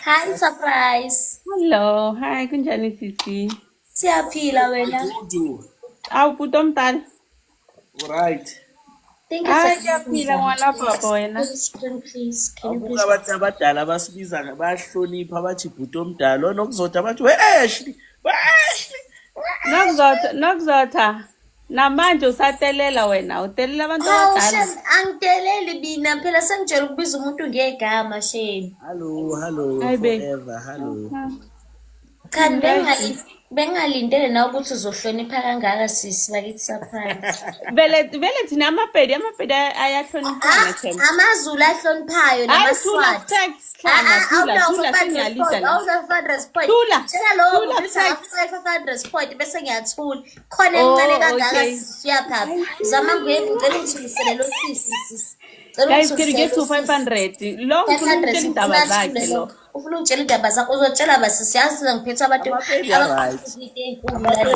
Hi, surprise. Hello, hi, kunjani sisi? Siyaphila wena. Dudu. Awu bhuti omdala. Right. Thank you for Hayi coming. ngiyaphila ngwana baba wena. Screen, please. Can you Abuka please? abantu abadala basibiza bayahlonipha bathi ibhuti omdala onokuzotha bathi we-Ashley we-Ashley. Nokuzotha. Namanje usatelela wena, utelela abantu Hawu abadala. Shem, angiteleli mina phela sengitshela ukubiza umuntu ngegama Shem. Hello Hayi be. forever hello. Kanti bengalindele na ukuthi uzohlonipha kangaka sisi bakithi surprise. Vele thina amabhedi ayahloniphana Themba. AmaZulu ahloniphayo Hayi thula namaswati. sex hlanga thula sengiyalisa la. Thula Thula point bese ngiyathula khona encane kangaka siyaphapha zama ngicela ngithulisele lo sisi guys, can you get to 500? Lo ngifuna ukutshela indaba zakhe lo. ufuna ukutshela indaba zakho uzotshela basi siyazi ngiphethe abantu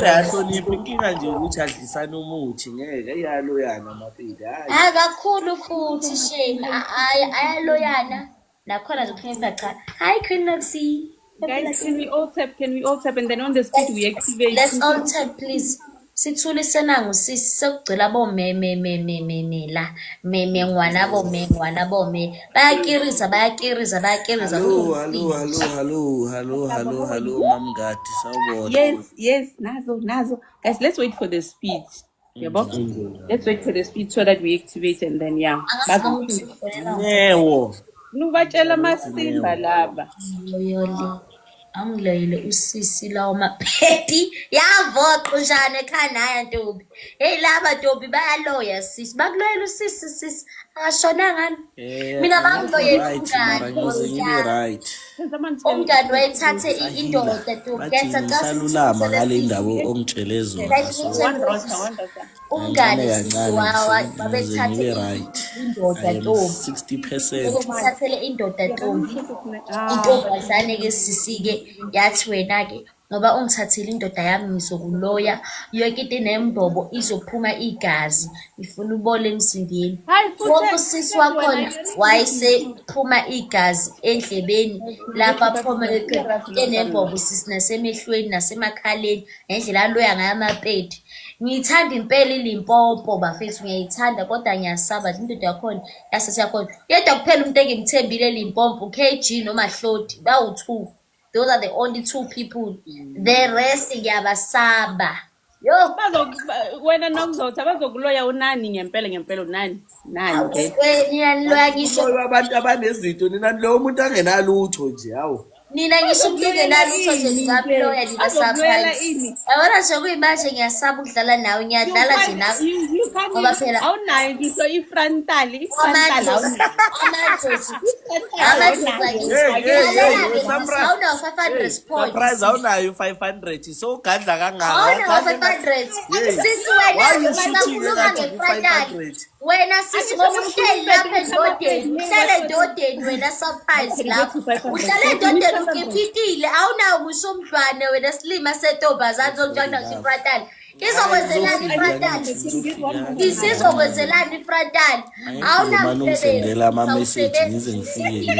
Ahlonipha inkinga nje ukuthi adlisane umuthi ngeke iyaloyana amapedi hayi. Kakhulu futhi shame ayaloyana nakhona zokuhlonipha cha. Hi Queen Noxie. Guys, can we all tap? And then on the speed we activate. Let's all tap, please. Sithulise ngusisi sekugcila bo me la ngwana bo me bayakiriza Hello mamngadi sawubona. Yes, nazo. Guys, let's wait for the speed. Yeah, let's wait for the speed so that we activate and then yeah. Newo. Nubatshela masimba laba. Angilele usisi lawo maphedi yavoqa njani ekhaya ntombi. Hey laba ntombi bayaloya sisi. Bakuloyela usisi sisi. Akashona ngani? Mina bangiloyela right. Umntwana wayethathe indoda ntombi salulama ngale ndawo ongitshele zona. Umngane babethathe indoda ntombi 60%. Bathathele indoda ntombi intombazane ke sisi ke yathi wena ke ngoba ungithathile indoda yami ngizokuloya yonke into nembobo izophuma igazi ngifuna ubole emzimbeni wonke sisi wakhona wayesephuma igazi endlebeni lapha phoma enembobo sisi nasemehlweni nasemakhaleni ngendlela aloya ngayo amapedi. Ngiyithanda impela iLimpopo bafethu ngiyayithanda kodwa ngiyasaba indoda yakhona yakhona yedwa kuphela umuntu engimthembile eLimpopo KG noma Hloti bawu2. Those are the only 2 people. The rest ngiyabasaba. Yo wena nokuzotha bazokuloya unani ngempela unani ke niloya ngisho abantu abanezinto nina lo muntu angenalutho nje hawo. Nina ngisho ngingenalutho nje ngiyaploya nina surprise. Yabona nje kuyimanje ngiyasaba ukudlala nawe ngiyadlala nje nawe. Ngoba phela awunayo ngisho ifrontal Surprise awunayo 500 so ugadla kangaka. Sisi wena sisi ngoba uhleli lapha endodeni uhlala endodeni wena surprise lapho uhlala endodeni ukiphikile awunawo ngisho umdlwane wena silima sentombazane zokujana ifrontal izokwenzelani ifrontal isizokwenzelani ifrontal awunamsebenzi ama message ngize ngifike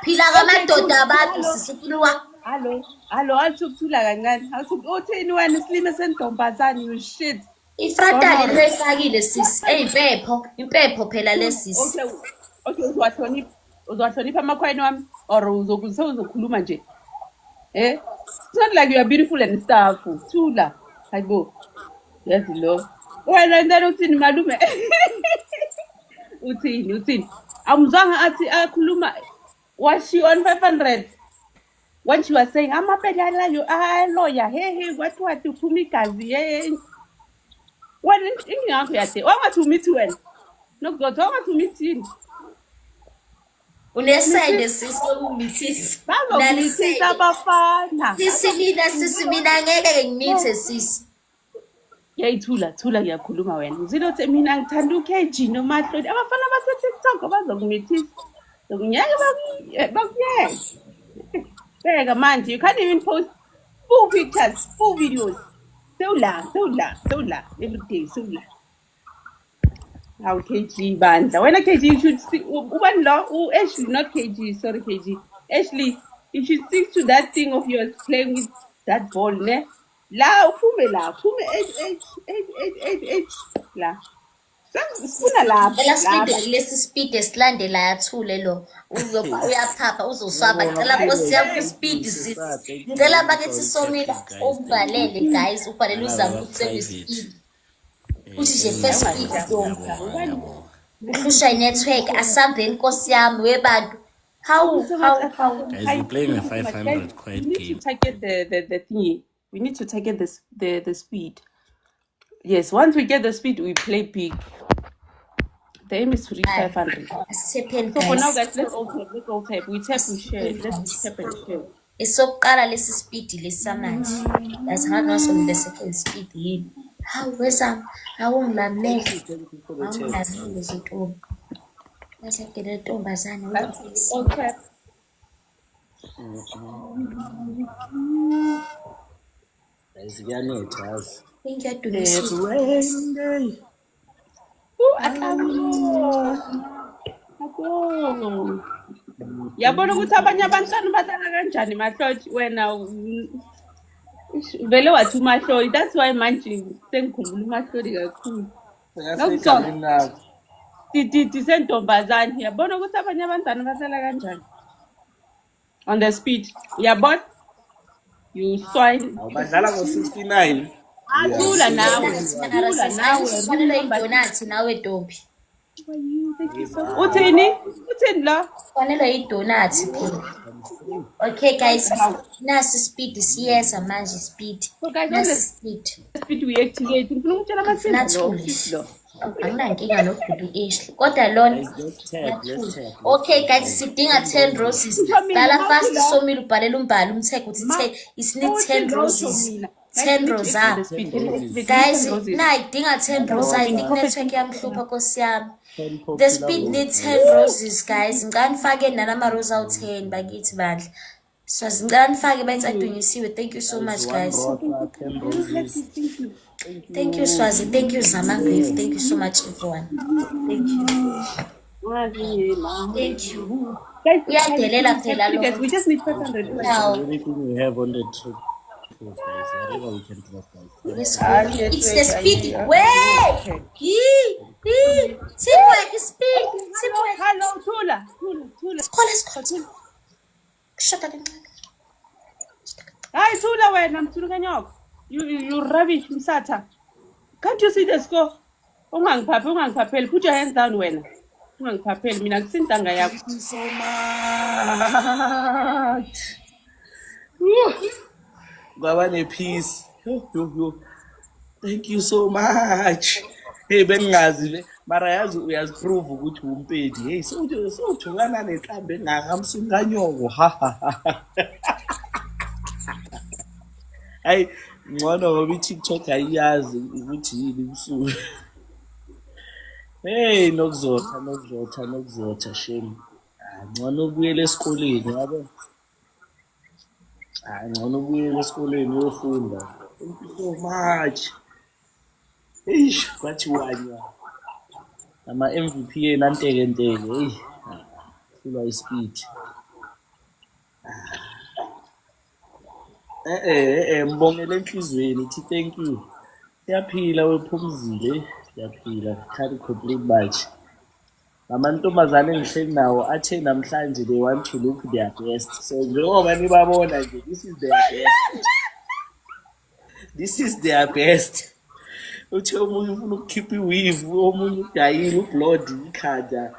phila ngamadoda abantu sisifuna Hello, awuthula kancane. Uthini wena silime sentombazane you shit. Ifrontal lefakile sisi. Impepho phela lesisi. Okay, uzowahlonipha amakhwayini wami or uzokhuluma nje. It's not like you are beautiful and stuff. Thula. Hayibo. Yazi lo. Wena ndani uthini malume? Uthini? Amzwanga athi akhuluma was she on 500? When she was saying, I'm a lawyer, hey, what uphuma igazi, hey. When ingakho yathi, wangathi umithi wena? Nokuzotha wangathi umithini? Uneside sisi lokumithisa. Bazomithisa abafana. Sisi mina ngeke ngimithe sisi. Thula ngiyakhuluma wena. Uzilothi mina ngithanda uKG noma Hloti. Abafana base TikTok bazokumithisa. Ngeke bakuyeke. Bega manje, you can't even post full pictures, full videos. Sewula every day, sewula. How KG bandla. When a KG you should see ubani lo Ashley not KG, sorry KG. Ashley, if you stick to that thing of yours playing with that ball, ne? La, uphume la, uphume eight, la. Sifuna Ela lapha. speed lesi speed esilandelayo athule lo. Uyaphapha uzoswaba. Ngicela Nkosi yami kwi-speed ngicela bakithi Somila ubhalele guys, ubhalele uzama ukuthi sekwi-speed. Uthi nje first speed Ntombi. Uhlusha i-network asambeni Nkosi yami webantu. How? Guys, we're playing a 500 quiet We need game. to target the thingy. We need to target the speed. Yes, once we get the speed, we play big. The aim is to reach 500. Asithepheni So for now, guys. guys, let's all type. We tap, we share. Let's tap and share. Esokuqala lesi speed lesi samanje. Yazi ngathi ngaso the second speed yini. Hawu wesami, awungilamele. Awungilamele zintombi. Yasekele ntombazane Let's all tap. Guys, kuyanetha yazi. ngiyadumisa. It's raining day. Yabona ukuthi abanye abantwana badlala kanjani mahloti wena vele wathi umahloli. That's why manje sengikhumbula umahloli kakhulu. Sekasegameni lakho. Titi sentombazane. Yabona ukuthi abanye abantwana badlala kanjani. On the speed. Yabona? You swine. Badlala ngo-69. Athula nawe. Athula nawe. Kufanele idonathi nawe Ntombi. Uthini? Uthini la? Kufanele idonathi phela. Okay guys, nasi speed siyeza manje speed. So guys, on Nasi the speed. speed we activate. Ngifuna ukutshela abasebenzi lo. Anginankinga noBhuti Ashley. Kodwa lona Let's tap. okay guys, sidinga 10 roses. Dala fast Somila ubhalela umbhalo umthetho uthi is need 10 roses. 10 roses. Guys, idinga 10 roses. I think network yamhlupha Nkosi yami. The speed needs 10 roses guys. Ngicela nifake nalama rose awu-10 bakithi bandla. Swazi ngicela nifake bayithi adunyisiwe. Thank you so much guys. Thank you Swazi. Thank you Zamangwevu. Thank you so much everyone. Thank you. Thank you. Guys, Uyadelela phela lo. we just need 500. Now, Everything we have on the trip. Guys, whatever we can drop, guys. let's go. It's the speed. Wait! Teamwork is speed. Teamwork. Hello, Tula. Let's call. Shut up. Hi, Tula, wena mthulu kanyoko. You rubbish, Msatha. Can't you see the score? Ungangiphapheli. Put your hands down, wena. Ungangiphapheli. Mina ngisintanga yakho. Thank you so much. Kwaba ne-peace. Yo. Thank you so much. Hey, bengazi mara yazi uyaziprove ukuthi umpedi. Hey, sowujongana nenhlambi engakamsunganyoko. Hayi, ngcono ngoba i-TikTok ayiyazi ukuthi yini ubusuku. Hey, nokuzotha shame. Ngcono ubuyele esikoleni yabo. Ngcono ubuyele esikoleni uyofunda. Thank you so much. Eish, kwathi wanya. Ama-MVP yena anteke. Fulwa ispeed. Mbongele enhlizweni ithi thank you. Siyaphila wephumzile. Siyaphila. Can't complain much. Amantombazane engihleli nawo athe namhlanje they want to look their best. So njengoba nibabona nje, this is their best. This is their best. Uthi omunye ufuna ukukhipha iweave, omunye udayile ublood ikhanda.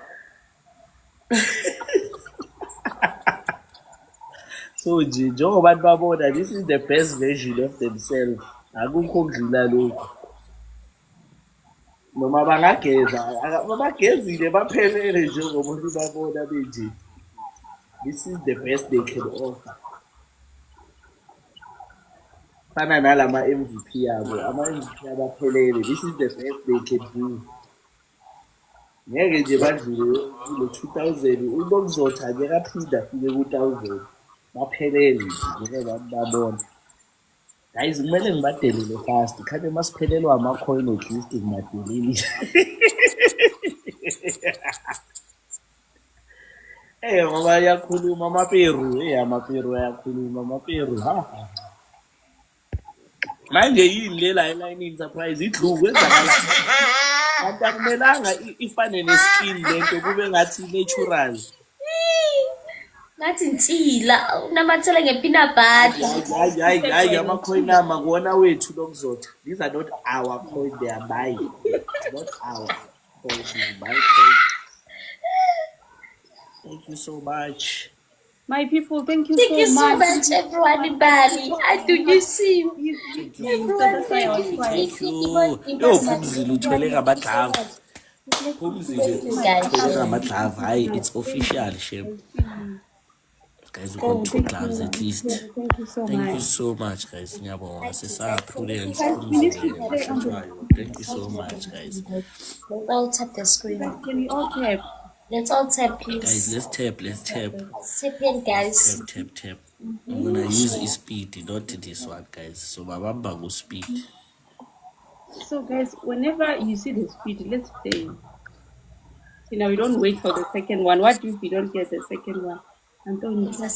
So nje njengoba nibabona, this is the best version of themselves. Akukho okudlula lokho. Noma bagezile baphelele njengoba nibabona benje. This is the best they can offer. Fana nalama MVP yabo, ama-MVP abaphelele. This is the best they can do. Ngeke nje badlule kule 2000, uNokuzotha ngeke aphinde afike ku-1000. Baphelele njengoba babona. Guys, kumele ngibadelele fast. Khane masiphelelwa ama-coin at least ngibadelile. ngoba ayakhuluma amaperu amaperu ayakhuluma amaperu ha manje yini le line surprise idluku kwenzakala kanti akumelanga ifane neskin lento kube ngathi natural ngathi nsila unamathela ngepeanut butter. hayi amakhoinama kuwona wethu lokuzotha. These are not our coin, they are mine. Not our coin, this is my coin. Thank you so much. My people, thank you Thank you so so much. much, everyone in Bali. I do you see? Everyone, thank you. Thank you. Yo, Phumzile uthwele ngamadlava. Phumzile uthwele ngamadlava. Hayi, it's official, Shem. Guys, we got 2 gloves at least. Thank you so Thank much. you so much, guys. Ngiyabonga. Sesaphulenze. Thank you so much, guys. Let's all tap the screen. Can we all tap? Let's all tap, please. Guys, let's tap. Tap in, guys. Tap. I'm gonna use speed, not this one, guys. So Babamba go speed. So guys, whenever you see the speed, let's play. You know, we don't wait for the second one. What if we don't get the second one? Antonio, Can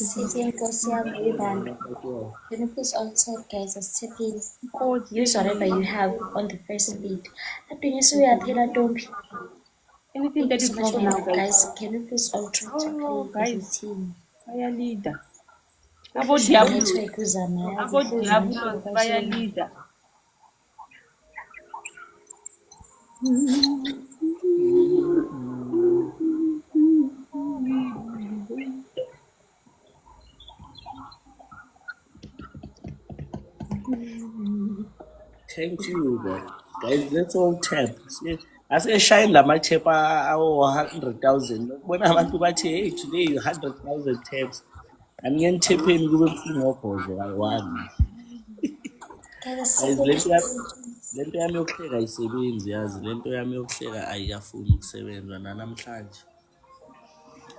you please all tap, guys? Let's tap in. Use whatever you have on the first beat. anything that is So much wrong for now, now, guys. guys. Can you please all try to play as a team? Fire leader. Abo Diablo. Network uzama. Abo Diablo, fire leader. Thank you, guys. Let's all tap. Aseshayini lama-tap awo-100,000. Ukubona abantu bathi, hey, today you 100,000 taps. Angiyenithepeni kube buhlungu obhoze kayi-one. Guys, Guys, lento yami yokuhleka ayisebenzi yazi. Lento yami yokuhleka ayikafuni ukusebenza nanamhlanje.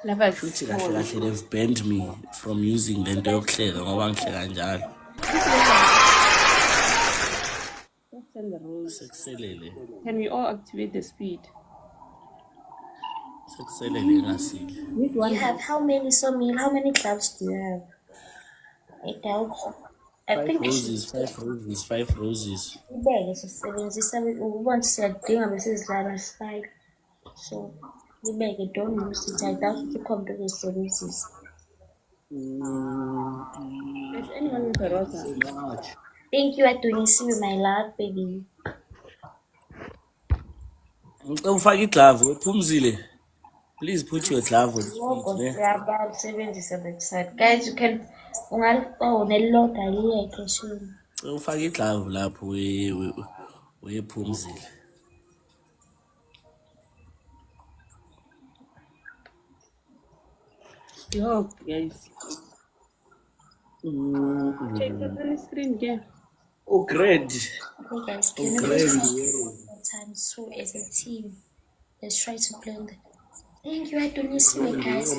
Lava Futhi kahle they've banned me from using lento yokuhleka ngoba ngihleka njalo. Let's send the rules. Sekuselele. Can we all activate the speed? Sekuselele ngasile. you have how many, Somil? How many clubs do you have? I doubt so. I think 5 roses. ibeke sisebenzisa ukubona siyadinga bese sidlala 5. So ibeke, don't use it. I doubt ukuthi ukhombe ukuyisebenzisa. Is anyone with a rosa? Thank you, Adonisile, my love, baby. Ngicela ufake iglove wephumzile. Please put your glove on. Siyabalisebenzisa that side. Guys, you can ungalifona liyekhe shini. Ngicela ufake iglove lapho wephumzile. Yo, guys. Check the screen again. Oh, great. Okay, guys, can you please time so as a team? Let's try to play on the. Thank you, Adonisile, guys.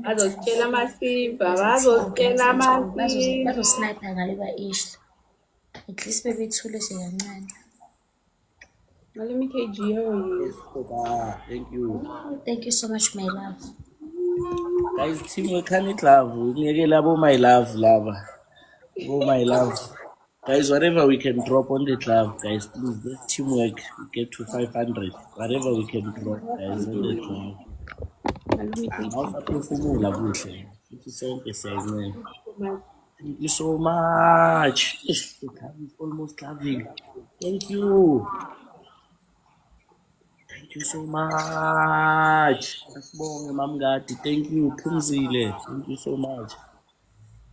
Bazositshela amasimba, bazositshela amasimba. Bazosniper ngale ba-ish. At least bebethule nje kancane. Let me KG, how are you? Thank you. Thank you so much, my love. Guys, team wekhani glove. Ngeke labo my love lava. Oh my love. Guys, whatever we can drop on the glove, guys, please, let's teamwork. We get to 500. Whatever we can drop, guys, on the glove. Awusaphefumula kuhle. Futhi sonke siyayincela. Thank you so much. The glove is almost loving. Thank you. Thank you so much. Asibonge mamngadi. Thank you. Phumzile. Thank you so much.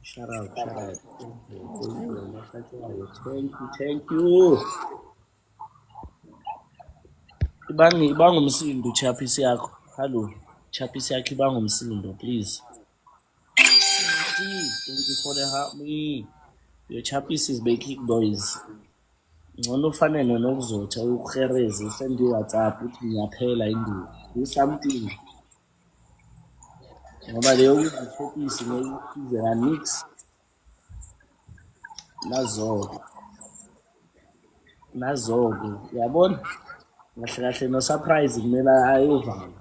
Shout out. Thank you. Ibanga umsindo chapisi yakho. Hello. Chapisi yakho ibanga umsindo, please. Thank you for the help me. Your chapis is making noise. Ngcono ufanele nokuzotha ukuhereze usende WhatsApp uthi ngiyaphela indiwe. Do something. Ngoba leyo kuzithopisi ngeke na mix. Nazo-ke. Uyabona? Kahle no surprise kumele ayovala.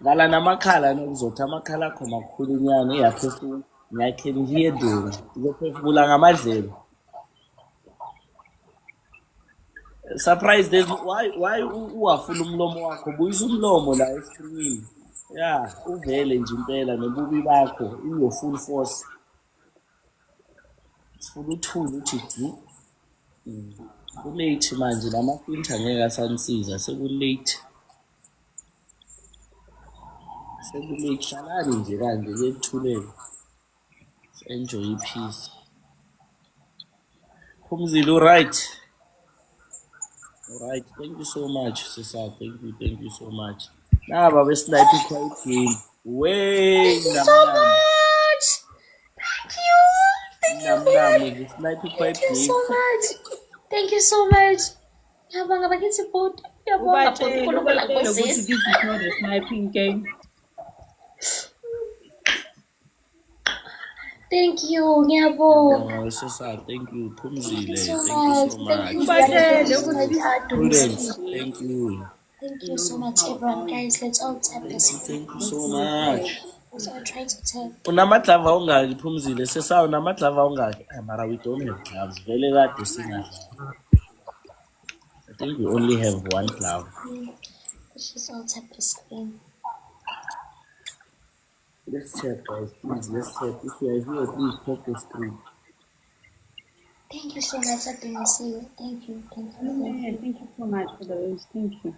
ngala namakhala nokuzothi amakhala akho makhulu nyana eyaphefumula. I can hear though. Ngizophefumula ngamadlelo. Surprised there's why uwafula umlomo wakho buyisa umlomo la escreenini. Yeah, uvele nje impela nobubi bakho your full force. Sifuna uthule uthi du. Kulate manje namafilter angeke asanisiza sekulate. Sekulate hlalani nje kanje kuyethuleka. Enjoy peace. Phumzile right. Alright, thank you so much, Sisa. Thank you so much. Now, Baba Sniper Quiet Game. Thank you so much. Thank you very much. Sniper Quiet Thank you Game. so much. Thank you so much. Ngiyabonga bakithi bhuti. Ngiyabonga bhuti uNkulunkulu This akuzise. is not a sniping game. Thank you. Ngiyabonga. Oh, Sisa, thank you. Phumzile, So thank you so Thank you. much. Prudence, thank you. Thank you so much, everyone. Guys, let's all tap this. Thank you so much. So I try to tap. Unamadlava ungaki Phumzile? Sisa unamadlava ungaki? Mara we don't have gloves. Vele kade singadlala. I think we only have one glove. Let's just all tap the screen. Let's check, guys. Please, let's check. If you are here, please check the screen. Thank you so much, Adonisiwe. Thank you. Thank you. Thank you so much for those. Thank you.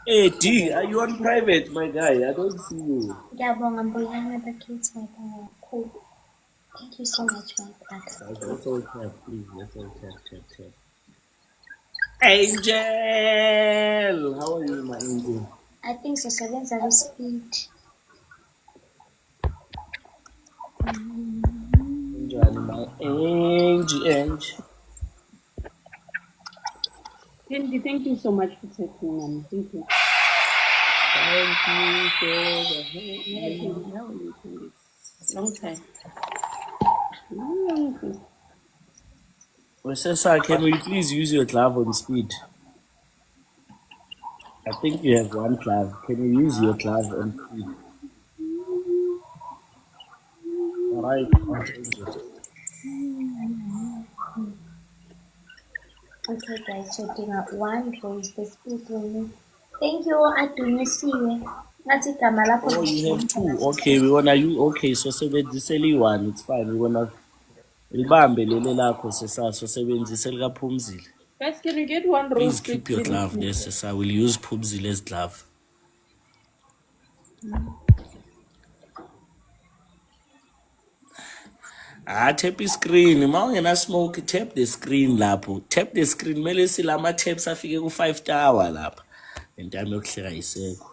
Hey D, are you on private, my guy? I don't see you. Ngiyabonga mbuyana bakithi ngiyabonga kakhulu. Thank you so much, my brother. Guys, let's all tap, please. Let's all tap. Angel! How are you, my angel? I think so sevenza kwi-speed. Angel, my Angie. Thank you so much for taking me. Thank you. Thank you for the Long time. Sir, can we please use your glove on speed? I think you have one glove. Can you use your glove on speed? Alright. Okay, guys, so dinga one goes the speed limit. Thank you, Adonisiwe. Ngathi igama lapho. Oh, you have two. Okay, we wanna use. Okay, so sebenziseli one. It's fine. We wanna libambe lele lakho sesa so sebenzise lika Phumzile. Guys, can you get one Please roast? keep your glove there, sesa. We'll use Phumzile's glove. Tap screen. Ma ungena smoke, tap the screen lapho. Tap the screen. Mele silama taps afike ku 5 tower lapha. Entame yokuhleka isekho.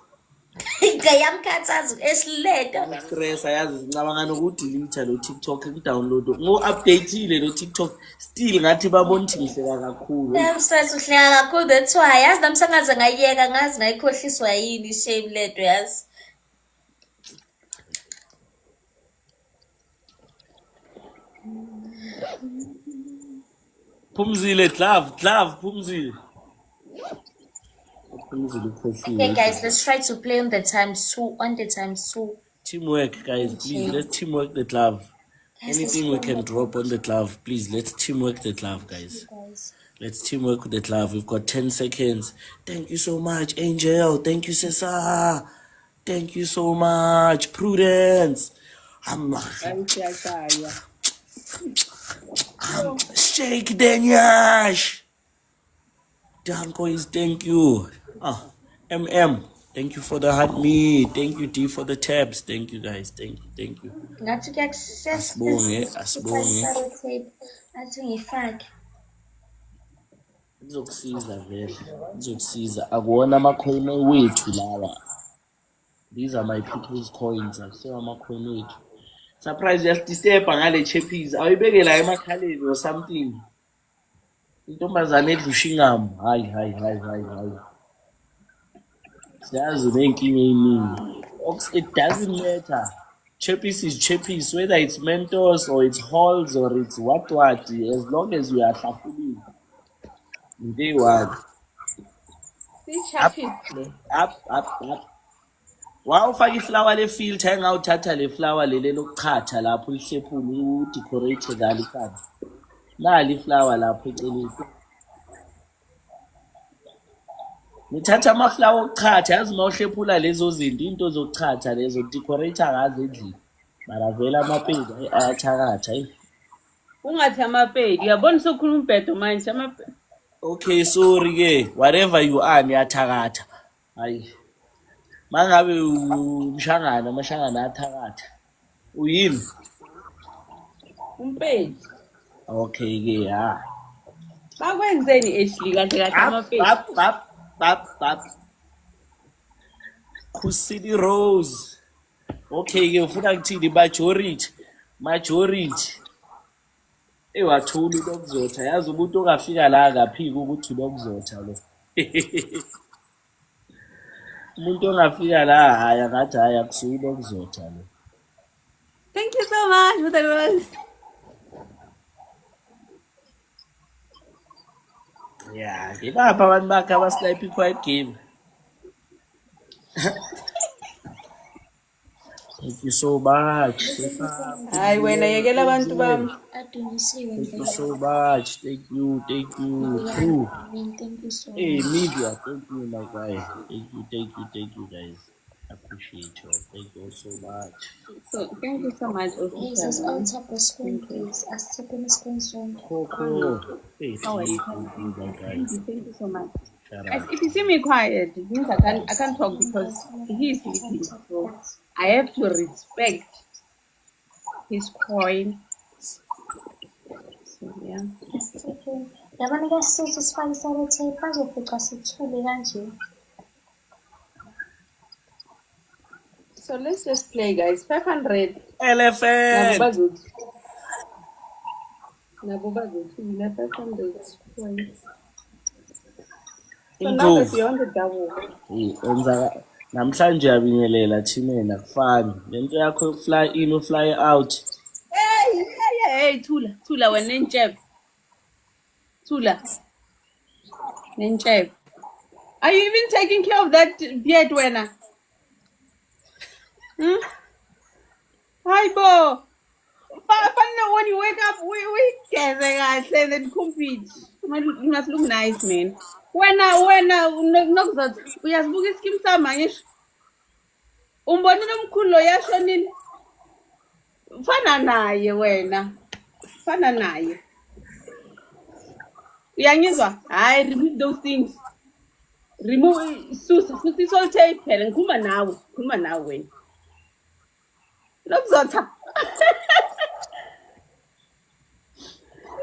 Ngiyamkhathaza esiledo. Stress ayazi ngicabanga ukudelete lo TikTok ngidownload. Ngo-updateile lo TikTok still ngathi babona ukuthi ngihleka kakhulu. I'm stress uhleka kakhulu, that's why. Yazi nami sengaze ngayiyeka ngazi ngayikhohliswa yini shame ledo yazi. Phumzile glove Phumzile. Okay, guys, let's try to play on the times two. Teamwork, guys, please. Let's teamwork the glove. Guys, Anything we can drop on the glove, please. Let's teamwork the glove, guys. Let's teamwork with the glove. We've got 10 seconds. Thank you so much, Angel. Thank you, Cesar. Thank you so much, Prudence. Shake Danyash. Danko is thank you. Thank you for the heart me. Thank you D for the tabs. Thank you guys. Thank you. Ngathi ku-access Asibonge. athi ngifake. Izokusiza vele. Izokusiza. Akuwona ama-coin wethu lawa. These are my people's coins. Akusewa ama-coin wethu. Surprise yasdisturba ngale chappies. Awuyibeke la emakhaleni or something. Intombazane edlusha ingamo. Hayi. Siyazi unenkinga eningi. It doesn't matter. Chappies is chappies, whether it's Mentos or it's Halls or it's what, as long as you are hlafulile. Day one. Up. Wawufaka iflower le-filter engawuthatha le flower leli lokuchatha lapho ulihlephule udecorate ngalo ikhanda. Nali iflower lapho eceleni. Ngithatha amaflower okuchatha yazi uma uhlephula lezo zinto into zokuchatha lezo decorate ngazo endlini. Mara vele amapedi ayathakatha hayi. Ungathi amapedi uyabona sokhuluma umbhedo manje amapedi. Okay, sorry ke whatever you are niyathakatha. Hayi. Mangabe umshangana amashangana ayathakatha. Uyini? Umpedi. Okay ke ha. Bakwenzeni Ashley kahle kahle amapedi. Bap. Kusini Rose. Okay ke ufuna kuthini majority. Ewathula ukuzotha yazi umuntu ongafika la ngaphika ukuthi unokuzotha lo. Umuntu ongafika la hayi ngathi hayi akusuki ukuzotha lo. Thank you so much for the rose. Yeah, ngibapha abantu bakhe abasnipe i-quiet game. Thank you so much. Hayi wena yekela abantu bami. Adonisiwe Thank you so much. Thank you. True. Thank you so Hey, much. media. Thank you, my guy. Thank you, guys. Appreciate you. Thank you so much. So thank you so much. Please, let's all tap the screen, please. As tap on the screen soon. Coco. Hey, How are you? thank you, my guy. Thank you so much. Shout Guys, out. if you see me quiet, it means I can't talk because he is sleeping. So I have to respect his coin. So yeah. Yabona ke sisho sifake sellotape bazofica sithule kanje. So let's just play, guys. 500. Elephant. Nabubazuthi 500 points. So now that you're on the double. Enza namhlanje yabingelela thina kufani. Lento yakho fly in fly out. Hey, Tula, when nenchep. Tula. Nenchep. Are you even taking care of that beard, Wena? Hi, Bo. When you wake up, we get and then compete. You must look nice, man. When no that we have booked skim samanish. Umbonile omkhulu lo yashonile. Fana naye wena. Fana naye. Uyangizwa? Hayi, remove those things. Remove susa all tape phela ngikhuluma nawe wena. Lokuzotha.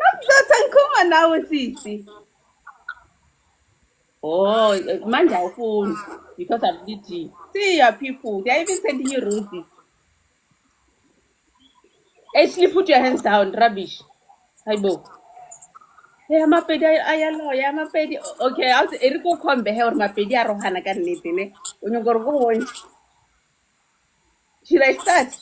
Lokuzotha ngikhuluma nawe sisi. Oh, manje awufuni because I'm busy. See your people, they are even sending you roses. Actually, put your hands down, rubbish. Hi, Bo. Hey, amapedi ayaloya amapedi. Okay, I'll say eriko khombe he or mapedi a rohana ka nnete ne. O nyaka gore go wona. Should I start?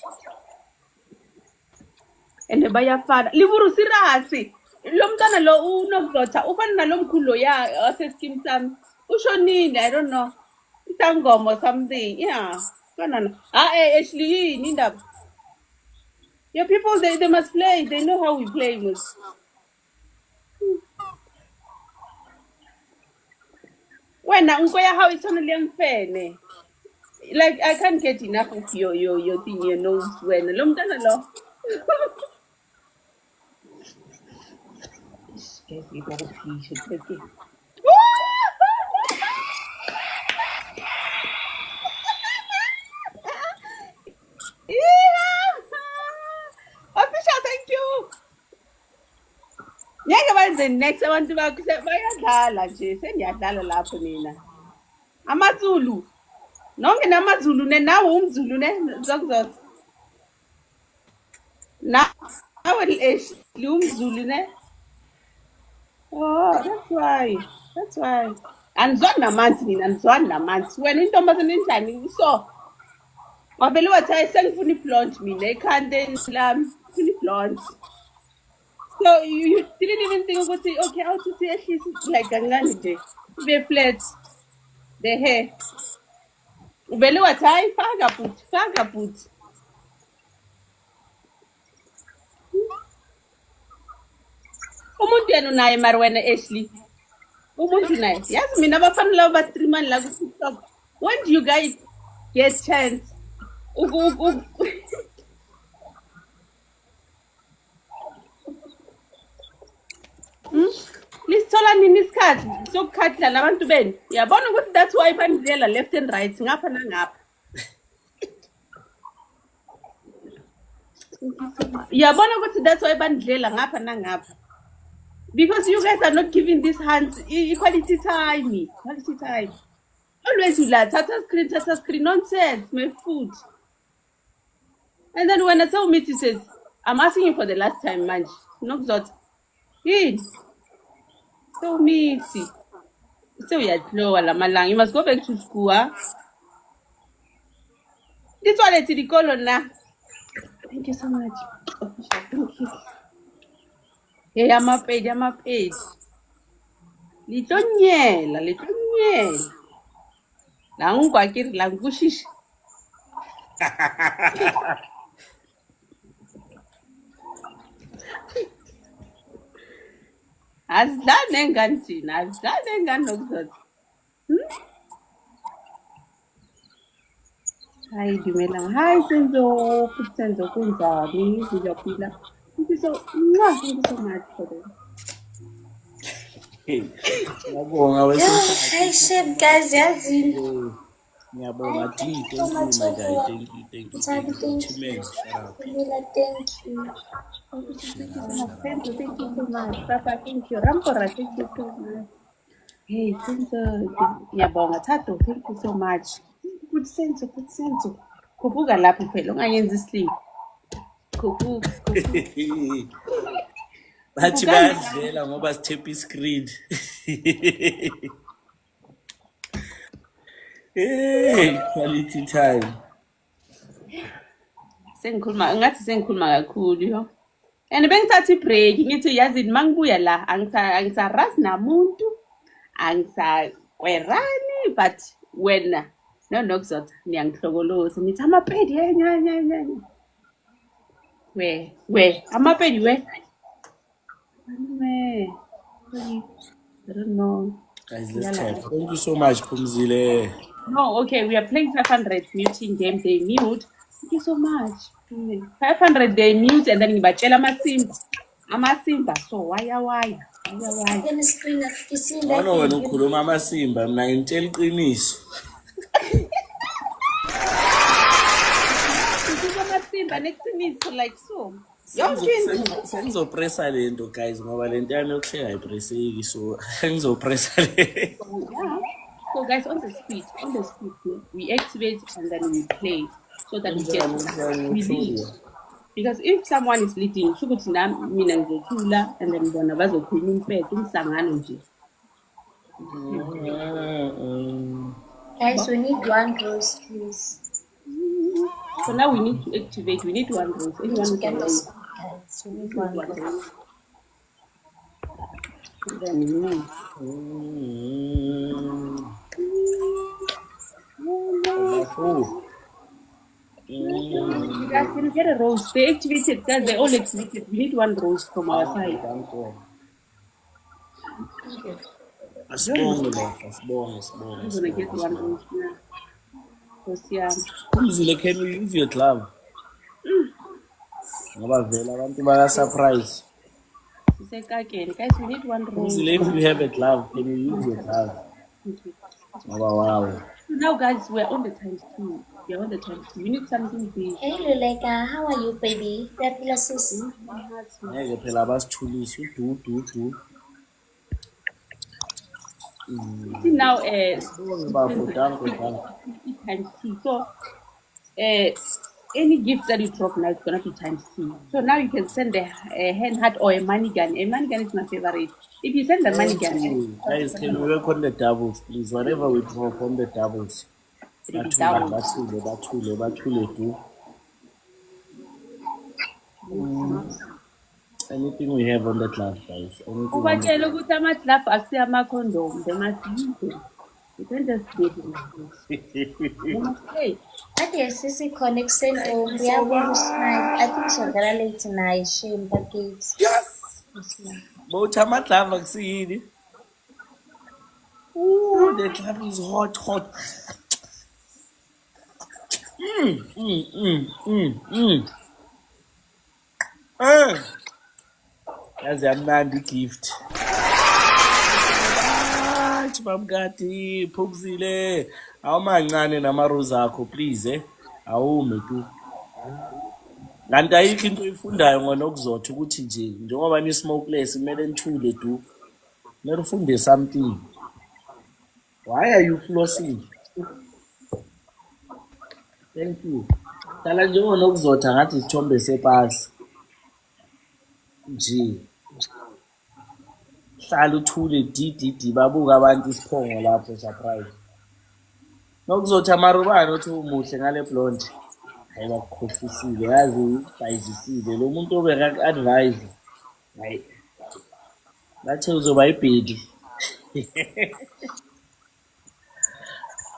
And bayafana. Liburu sirasi. Lo mntana lo unokuzotha ufana nalomkhulu ya aseskim sami. Ushonile, I don't know. Isangoma or something. Yeah. Fana. Actually, Ninda. Your people they must play. They know how we play most. When how it's only unfair. Like I can't get enough of your thing, your nose when long done a lot. Official, thank you. Yeah, the next I want to accept my dala, sendiyadlala lapho mina. AmaZulu. Nonke namaZulu nawe umZulu ne zokuzotha. Nawe umZulu ne. Oh, that's why. Anizwani namanzi mina, anizwani namanzi. Wena intombazane enjani so. Wabele wathi sengifuna iblonde mina ekhanda lami, ngifuna iblonde. So you didn't even think ukuthi okay, how to see actually like kancane nje. Be flat. The hair. Uvele wathi hayi faka bhuti. Umuntu yena unaye mari wena Ashley. Umuntu naye. Yazi mina abafana labo ba-streamani la ku-TikTok. When do you guys get chance? Lisithola nini isikhathi sokukhathala nabantu benu? Yabona ukuthi that's why banidlela left and right ngapha nangapha. Yabona ukuthi that's why banidlela ngapha nangapha. Because you guys are not giving these hands equality time. Quality time. Always you like tata screen nonsense, my food. And then when I tell me, he says, I'm asking you for the last time, man. No that. So me see. So we are low malang. You must go back to school, huh? This one is the colon now. Thank you so much. Thank you. Hey, I'm a paid. Litonyela. Lang kwakir lang kushish. Azidlane ngani thina, azidlane ngani nokuzotha. Hayi dumelang. Hayi Senzo kunjani? Ngiyaphila. Thank you so much for that. Ngiyabonga wesimsakazi. Hi chef guys, yazini. Ngiyabonga D, thank you my guy. Thank you. Thank you. Chimeng, shout out. Camilla, thank you. Thank you so much. Papa, thank you. Rampora, thank you so much. Hey, Senzo, ngiyabonga Thato, thank you so much. Good sense. Khuphuka lapho phela ungayenza isleep. Khuphuka. Bathi bayadlela ngoba sithepha iscreen. Hey, quality time. Sengikhuluma kakhulu yo. And bengithatha ibreak ngithi yazini mangibuya la angisarasi namuntu angisakwerani but wena nokuzotha niyangihlokoloza nithi amapedi nya we amapedi we I don't know. Guys, let's tap. Thank you so much, Pumzile. No, okay, we are playing 500 muting game. They mute. Thank you so much. 500 they mute and then ngibachela amasimba. So why? Then screen akufisile. Wena wena ukhuluma amasimba mina ngintshela iqiniso. Amasimba neqiniso like so. Sengizopressa lento guys ngoba lento yami yokuhleka ayipresseki so sengizopressa le. Yeah. So guys, on the speed, we activate and then we play so that we lead. Because if someone is leading, shukuthi mina ngizothula and then bona bazokhuluma impethu umhlangano nje. Guys, we need one rose, please. So now we need to activate. We need one rose. Anyone who can Guys, we need one rose. then you guys can get a rose. They activated. Guys, they all activated. We need one rose from our side. Asibonge. I'm gonna get one rose now. Because yeah. Pumzile, can you use your glove? Ngoba vele abantu baka surprise. Guys, we need one rose. Pumzile, if you have a glove, can you use your glove? Ngoba wow. Now guys, we're on the times 2. We're on the times 2. We need something big. Hey Luleka, how are you, baby? Fabula sis. Ngeke phela basithulise du. See now, times 2. So, any gift that you drop now is gonna be times 2. So now you can send a hand heart or a money gun. A money gun is my favorite. If you send the money gun, guys, can we work on the doubles, please? Whatever we drop on the doubles. Bathule too. Anything we have on the club, guys. ubatshela ukuthi ama-glove akusiyo ama-condom they must use them. You can't just do it like this. You must stay. Ade sisi khona ekuseni uyabona usmile. I think shodala late naye shame bagate. Yes. Both amadlava kusiyini. Ooh, the club is hot. Yazi yamnandi gift. Bamkati phumzile. Awumancane namarose akho please Awume tu. Kanti ayikho into oyifundayo ngonokuzotha ukuthi nje njengoba ni smokeless kumele nithule du. Kumele ufunde something. Why are you flossing? Thank you. Dala njengonokuzotha ngathi isithombe sepasi. Nje. Hlala uthule didi babuka abantu isiphongo lapho surprise. Nokuzotha amarubani othi umuhle ngale blonde. Hayi bakukhohlisile yazi ubhayizisile lo muntu obeka advise. Hayi. Bathe uzoba ibhedi.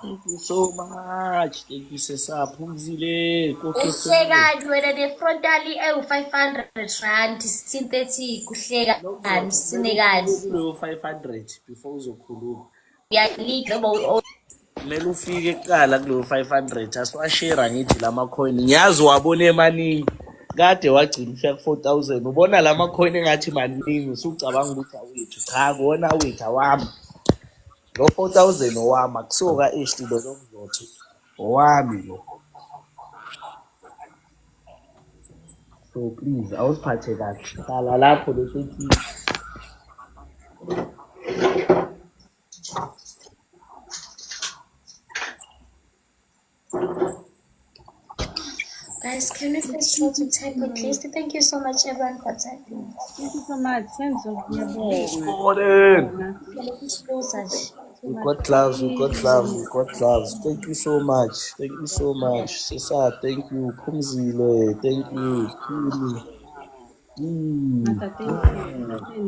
Thank you so much. Thank you sesaphumzile. Uhlekani wena ne-frontali ewu-500 rand synthetic uhleka ani sinekani Kulo 500 before uzokhuluma. uyalika noma Kumele ufike kuqala kulo 500 asiwashare ngithi lama coin. Ngiyazi wabona emaningi. Kade wagcina ufika ku-4000. Ubona lama coin engathi maningi usucabanga ukuthi awethu. Cha kona awethu awami. Lo 4000 owami akusoka ish lo lokuzotha. Owami lo. So please awusiphathe kahle. Hlala lapho lesethi. guys, can we please try to type at least? Thank you so much everyone for typing. Thank you so much. Sense of Morning. Closer. We got gloves. Thank you so much. Sisa, thank you. Phumzile, thank you.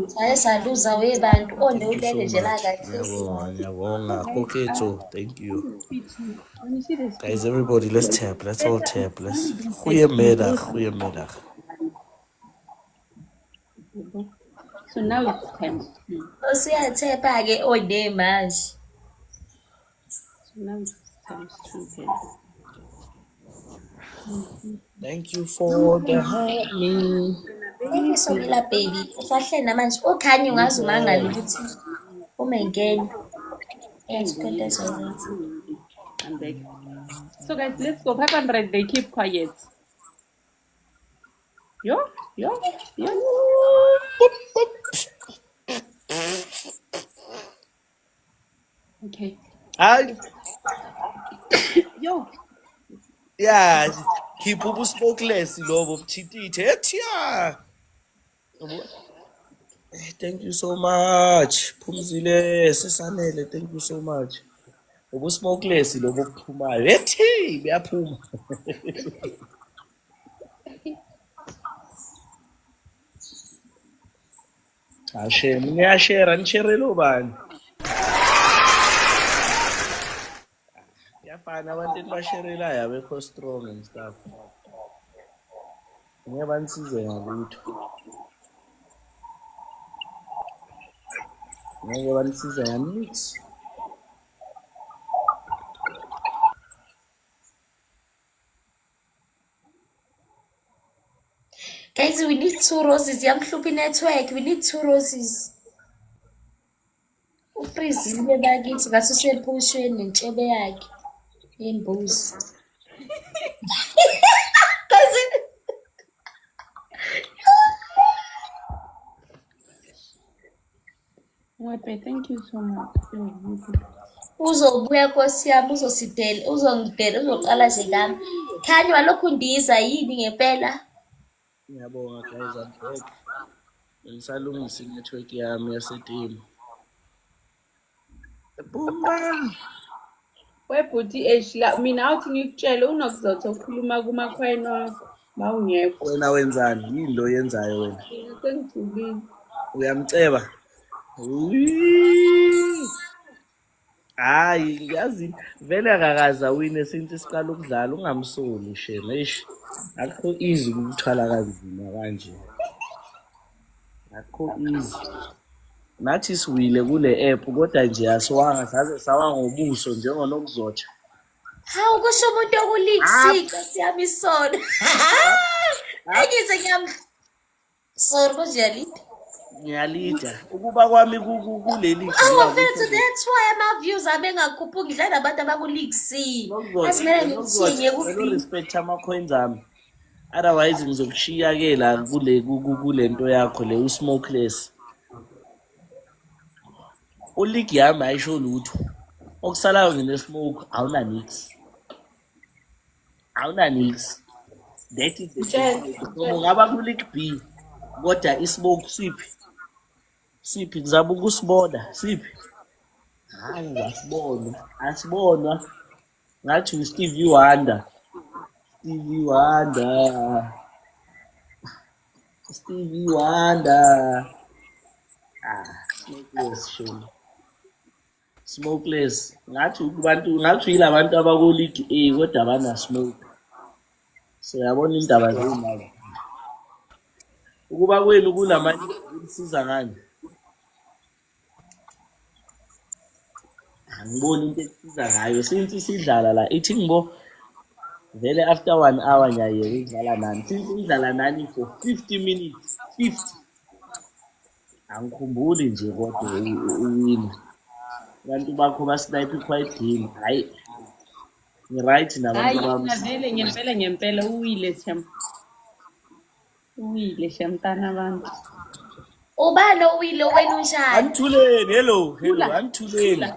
Saye saluza webantu onde ulele nje la kathesi. Ngiyabonga. Koketso, thank you. When you see this, Guys, everybody, let's tap. Let's all tap. Goeiemiddag. so now it's time. Usiyathepha ke onde manje. So now it's times 2. Thank you for the honey. Thank you so much baby. Usahle namanje okhanye ungazi umangala ukuthi umengeni. Yes, I'm back. So guys, let's go. 500. They keep quiet. Yo. Okay. Yo. Yeah, keep up smokeless, lobo buthitithe. Ethia. Thank you so much. Phumzile sesanele, thank you so much. Ubu smokeless lobo kuphumayo. Ethi buyaphuma. Ashe, ngiyashare, nishare lo bani. Yafana abantu ebasherelayo abekho strong and stuff. Ngeke banisize ngalutho. Ngeke banisize nganix. Guys, we need 2 roses. Yamhluphi network. We need 2 roses. Ufreezile bakithi ngathi usephushweni nentshebe yakhe yembuzi. Wepe, thank you so much. Uzobuya Nkosi yami uzosidela uzongidela uzoqala nje ngami. Khanye walokhu ndiza yini ngempela? Ngiyabonga guys, I'm back. Ngisalungisa network yami yasetimo. Bumba. Webhuti eshla mina awuthi ngikutshele unokuzotha ukukhuluma kumakhwayeni wakho mawungekho. Wena wenzani? Yini lo yenzayo wena? Sengijulile. Uyamceba? Hayi yazi vele akakaza wine since isiqala ukudlala ungamsoli shame eish. Akho easy ukuthwala kanzima kanje. Akho easy. Nathi siwile kule app kodwa nje asiwanga saze sawa ngobuso njengonokuzotsha. Hawu kusho umuntu okulikusika siyamisona. Engize sorry kuziyalida. Ngiyalida ukuba kwami kuleli Mfethu that's why ama-views abengakhuphuki ngidlala nabantu abakulikusile. Asimele ngimshinye respect ama-coins ami. Otherwise ngizokushiya-ke la kule nto yakho le usmokeless. Uligi yami ayisho lutho. Okusalayo ngine-smoke awunanix. Awunanix. That is the thing. Ungaba ku-League B kodwa i-smoke siphi? Siphi ngizama ukusibona siphi? Hayi asibonwa ngathi uStevie Wonder. Stevie Wonder. Smokeless shame. Smokeless ngathi yilabantu abaku-League A kodwa abana smoke. Siyabona indaba zemali. Ukuba kwenu kulamanye kusiza ngani? Angiboni into esiza ngayo since sidlala la ithi ngibo vele after 1 hour nyaye udlala nani since udlala nani for 50 minutes 50 angikhumbuli nje kodwa uwina abantu bakho basnipe quite game hayi ni right nabantu bami vele ngempela uwile shem. Uwile shem tana abantu. Ubani owile wena unjani? Anithuleni hello anithuleni.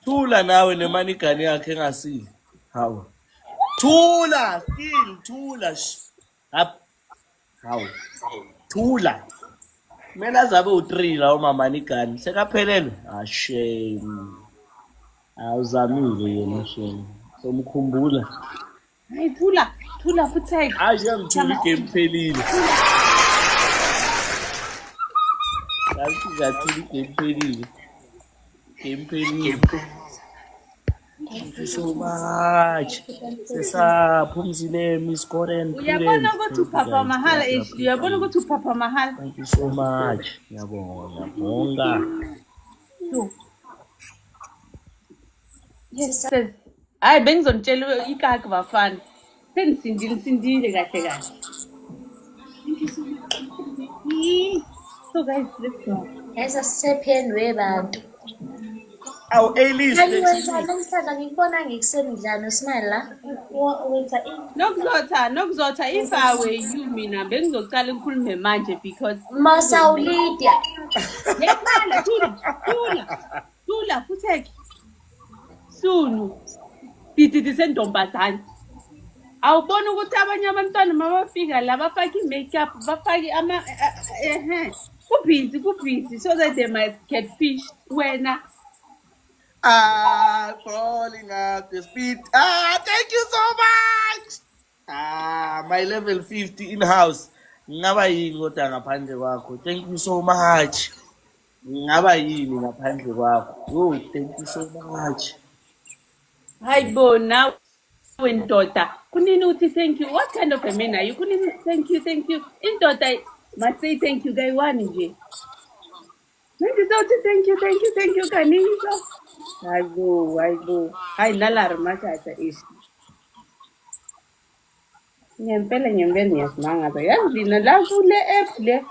Thula nawe nemanigani yakhe engasile. Hawu. Thula still thula. Hawu. Thula. Kumele azabe u3 la umamanigani. Sekaphelele. Shame. Awuzamile yena shame. Somkhumbula. Hayi thula futhi. Hayi ngithula igame phelile. Ngathula igame phelile. Thank you so much. Sesaphumzile Miss Coren. Uyabona ukuthi upapa mahala uyabona ukuthi upapa mahala. Thank you so much. Ngiyabonga. Yes. Hayi bengizonitshela ikaki bafana. Sendisindile kahle. So guys, let's go. Esa sisepheni webantu. Awu A-list. Namhlanje ngikubona ngikusendlana Smile la. Wenza Nokuzotha if I were you mina bengizoqala ukukhuluma manje because Masawulidya. Yaqala thula futhi Sunu. Didi sendombazana. Awubona ukuthi abanye abantwana mabafika la bafaka i-makeup bafaki ama kubhizi so that they might catfish wena. Crawling up the speed. Thank you so much. My level 50 in-house. Ngaba yini kodwa ngaphandle kwakho. Thank you so much. Ngaba yini ngaphandle kwakho. Thank you so much. Hayibona wendoda. Kunini uthi thank you. What kind of a man are you? Kunini thank you. Indoda must say thank you guy one nje. Ngizothi thank you kaninzo. Hayibo. Hayi nalari mashasha ishi. Ngempela ngiyasimanga. Yazi la kule app le.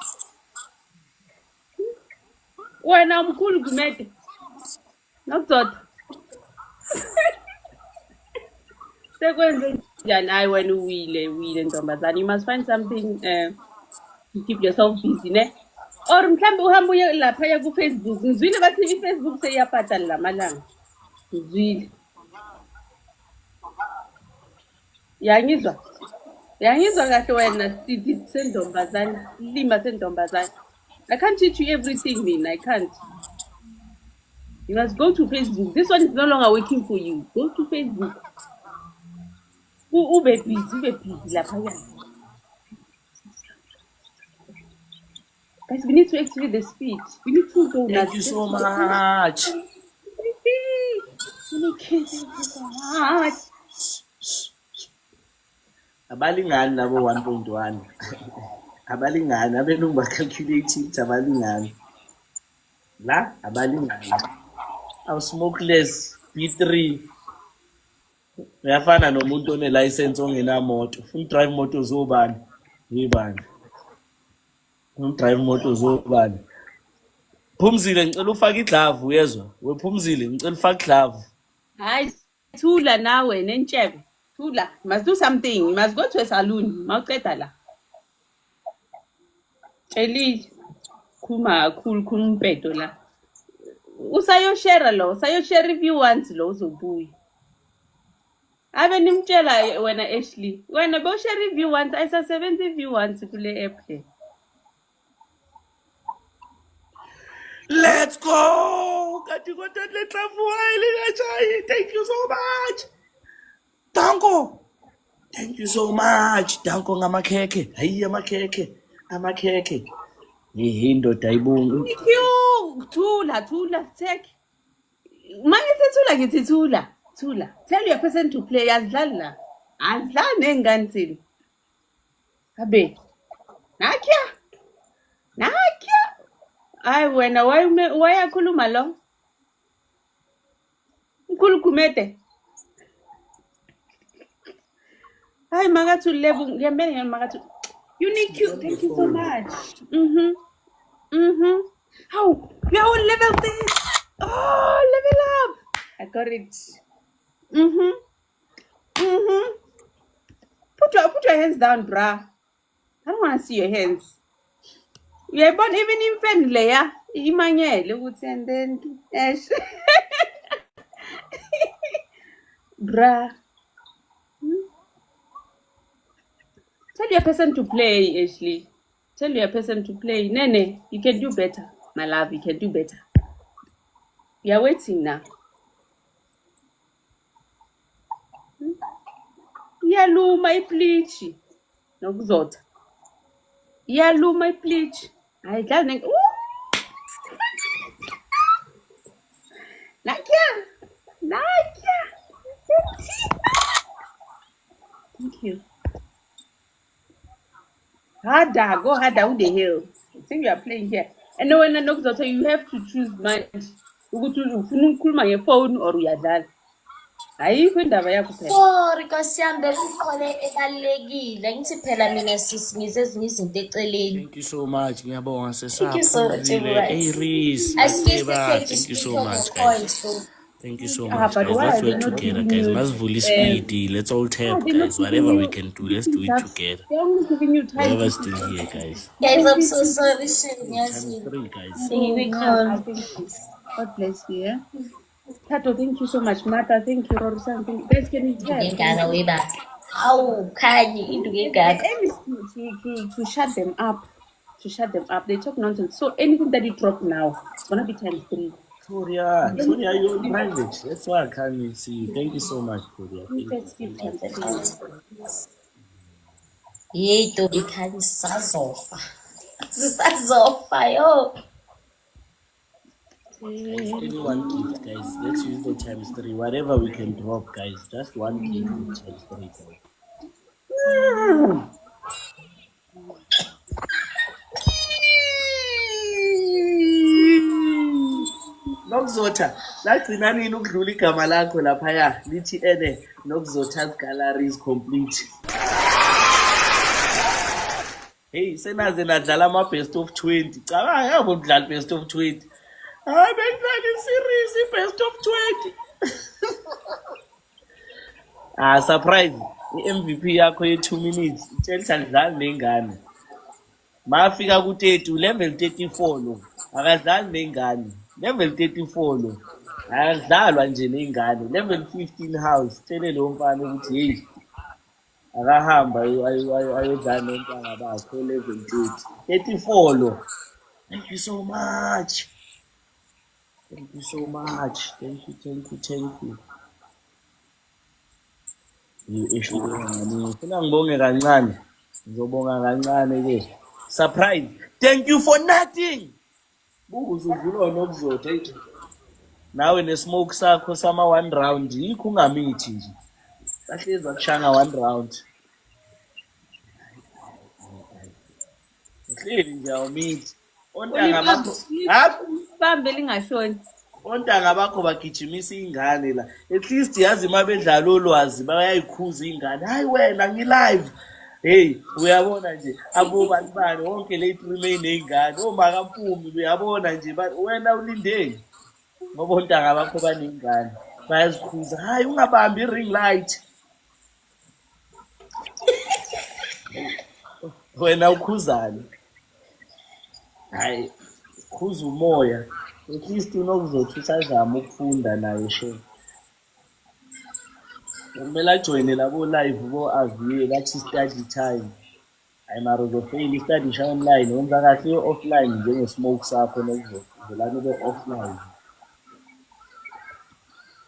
Wena mkhulu kumede. Nokuzotha. Sekwenze njani hayi wena uwile ntombazana. You must find something to keep yourself busy ne. Or mhlambe uhamba uye lapha ku Facebook. Ngizwile bathi iFacebook seyiyaphatha lamalanga. Ngizwile. Yangizwa kahle wena sithi sendombazana, lima sendombazana. I can't teach you everything mina, I can't. You must go to Facebook. This one is no longer working for you. Go to Facebook. Ube busy lapha yana. Guys, we need to activate the speed. We need to go. Thank you so much. Okay, thank you so much. Abalingani labo 1.1. Abalingani abelungu ba-calculate abalingani. La abalingani. Awu-smokeless B3 uyafana nomuntu onelicense ongenamoto. Ufuna drive moto zobani? Yibani. Ufuna drive moto zobani? Phumzile ngicela ufake idlavu uyezwa? Wephumzile ngicela ufake idlavu. Hayi, thula nawe nentshebe. Thula. You must do something. You must go to a saloon. Mawuqeda la. Tshelile. Khuluma kakhulu, khuluma umpedo la. Usayoshare lo, usayoshare review once lo uzobuya. Ave nimtshela wena Ashley. Wena bewushare review once, ayisasebenzi review once kule app le. Let's go! Kanti kodwa le dlavu ayilikajayi. Thank you so much. Danko. Thank you so much. Danko ngamakhekhe. Hayi amakhekhe. Indoda ayibungu. Thank you. Thula, take. Mangithi thula ngithi thula. Thula. Tell your person to play azidlali la. Azidlali nengane thini. Abe. Nakia. Hayi wena wayakhuluma lo. Ukhulukumete. Hayi makathu lebu ngiyambele makathu. Unique. Thank you so much. How? We are on level 10. Oh, level up. I got it. Put your hands down, bruh. I don't want to see your hands. We are born even in family, yeah. Imanyele ukuthi and then Ash. Bruh. Tell your person to play, Ashley. Tell your person to play. Nene, you can do better. My love, you can do better. We are waiting now. Iyaluma ipleach. Nokuzotha. Iyaluma ipleach. Ayidlali nenke. Nakia. Thank you. Harder, go harder. Who the hell? I think you are playing here. And when I knock out, you have to choose mind. You go to your phone or uyadlala. Ayikho indaba yakho phela. Sorry Nkosi yami bekukhona ebalekile. Ngithi phela mina sisi ngize ezinye izinto eceleni. Thank you so much. Ngiyabonga Thank you so much, everyone. Iris. Thank you so much, guys. Thank you so Ah, much, but guys. why Let's are they work not together, giving guys. you, Masvuli speedy. Let's all tap, they're not guys. Whatever giving we you- can do, let's do it together. They're only giving you time. Whoever's still here, guys. Guys, I'm so sorry. Times 3, guys. God bless you. Yeah? Tato, thank you so much. Martha, thank you. Rosan, thank you. Guys, can you tell? Ngengaka weba. Awu khanyi into The ngengaka. aim is to shut them up. To shut them up. They talk nonsense. So anything that you drop now, it's gonna be times 3. Toria, you're in private. That's why I can't see you. Thank you so much, Toria. Let's give times 3. Yey Ntombi khanyi sisazofa. Sisazofa yo. Guys, anyone gift, guys. Let's use the times 3. Whatever we can drop, guys. Just one gift with times 3, guys. Nokuzotha, lagcina nini ukudlula igama lakho laphaya lithi ene Nokuzotha's gallery is complete. Hey, senaze nadlala ama-best of 20. Cabanga yabo udlala best of 20. Hayi bengidlala i-series i-best of 20. Surprise. I-MVP yakho ye-2 minutes itshela alidlali nengane. Mafika ku-30 level 34 lo. Akadlali nengane. Level 34 lo. Akadlalwa nje nengane. Level 15 house. Tshele lo mfana ukuthi hey. Akahamba ayodlala nontanga bakho level 30. 34 lo. Thank you so much. Thank you so much. Thank you. Ashley ngifuna ngibonge kancane. Ngizobonga kancane ke. Surprise. Thank you for nothing. Buku uzuvula Nokuzotha. nawe nesmoke sakho sama 1 round yikho ungamithi nje bahlezi akushanga 1 round uhleli nje awumithi ontanga bakho bambe lingashoni ontanga bakho bagijimisa ingane la at least yazi uma bedlala olwazi bayayikhuza ingane hayi wena ngilive hey uyabona nje abobani bani wonke late remain ingane omakampumi uyabona nje wena ulindeni ngoba ontanga bakho banengane bayazikhuza hayi ungabambi ring light wena ukhuzane hayi khuza umoya at least unokuzothi usazama ukufunda naye she kumele ajoyine labo live bo-aviye bathi study time hayi mara uzofeyila i-study online wenza kahle i-offline njengesmoke sakho nokuvelane be-offline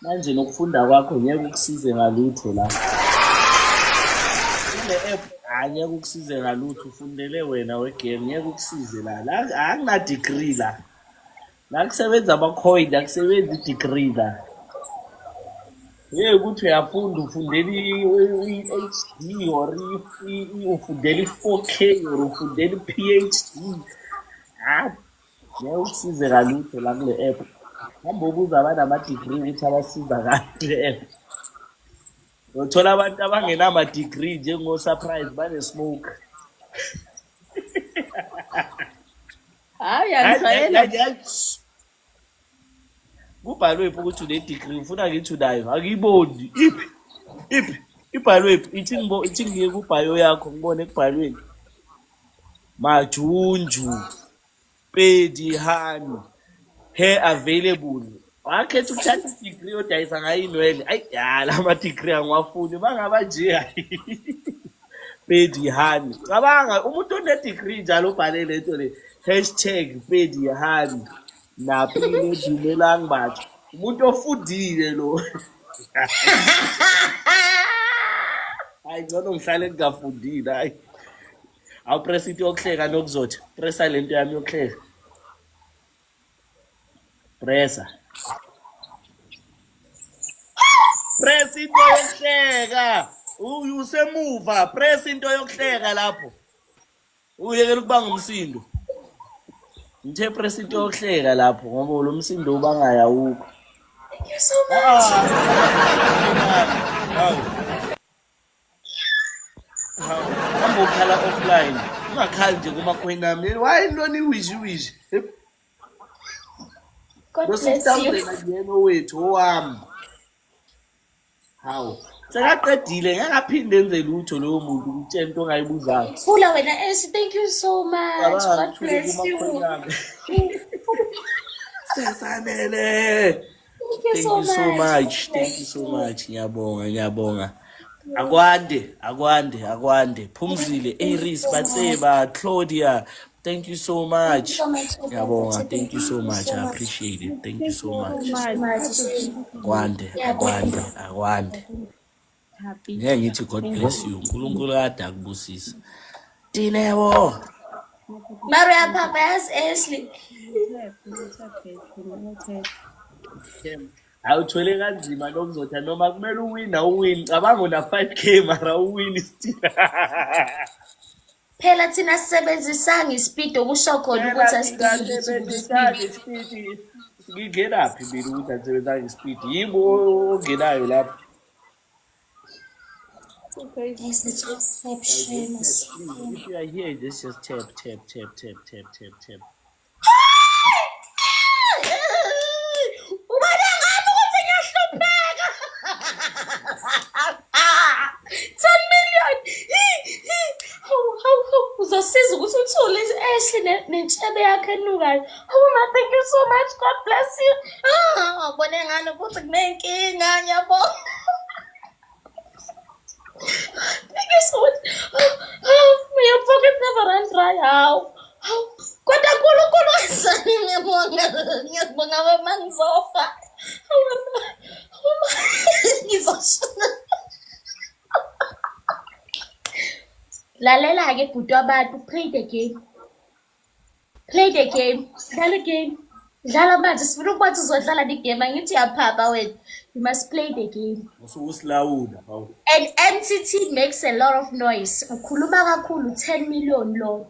manje nokufunda kwakho ngeke ukusize ngalutho la kule-app angeke ukusize ngalutho ufundele wena wegame ngeke ukusize la akuna-degree la kusebenza ama-coin akusebenzi i-degree la ye ukuthi uyafunda ufundela i-HD or ufundela i-4K or ufundela i-PhD ngeke ukusize ngalutho la kule app hamba ubuza abanama-degree ukuthi abasiza kule app uthola abantu abangenama-degree njengo-surprise banesmoke hayi angijwayele kubhalwephi ukuthi une-degree ufuna ngithi unayo akuyiboni iphi ibhalwephi ithi ngiye kubhayo yakho ngibone ekubhalweni Majunju Pedi Hani hair available wakhetha ukuthatha i-degree odayisa ngayo inwele ayi la ama-degree angiwafuni bangaba nje Pedi Hani cabanga umuntu one-degree njalo ubhale lento le #Pedi Hani naphile dumelang batho umuntu ofundile lo hayi ngcono ngihlale ngingafundile hayi awupress into yokuhleka nokuzotha pressa lento yami yokuhleka press into yokuhleka usemuva press into yokuhleka lapho uyekela ukubanga umsindo ngithe press into yokuhleka lapho ngoba lo msindo ubangaya ukho. Thank you so much. Hamba ukhala offline ungakhali nje kumakhwini ami why lona iwishi God bless you. ngiyena wethu owami hawu sekaqedile ngakaphinde enze lutho lowo muntu umtshela into ongayibuzanga Fula wena Ash, thank you so much. God bless you. Sesanele. Thank you so much. Thank you so much. Ngiyabonga. Akwande. Phumzile, Aries, Batseba, Claudia. Thank you so much. Ngiyabonga. Thank you so much. I appreciate it. Thank you so much. Akwande. happy Ngeke ngithi God bless you. uNkulunkulu kade akubusisa. Dineo. Maria Papa, yes, Ashley. Awuthole kanzima lokuzotha noma kumele uwin cabanga una 5k mara uwin still Phela thina sisebenzisanga ispeed okusho khona ukuthi speed ngingenaphi mina ukuthi asebenzanga ispeed yibo ongenayo lapho Yes, it's just tap shameless. if you are here just tap Ubona ngami ukuthi ngiyahlupheka. 10 million. How uzosiza ukuthi uthole Ashley nentshebe yakhe enukayo. Thank you so much. God bless you. Ubone ngani ukuthi kunenkinga ngiyabonga. Thank you so much. May your pocket never run dry. How? Kodwa uNkulunkulu wazani ngiyabonga mama ngizofa. Ngizoshona. Lalela ke bhuti wabantu, play the game. Dlala game. Dlala manje sifuna ukuba uzodlala le game angithi uyaphapha wena. You must play the game. Ususilawula, hawu. And MTT makes a lot of noise. Ukhuluma kakhulu 10 million lo.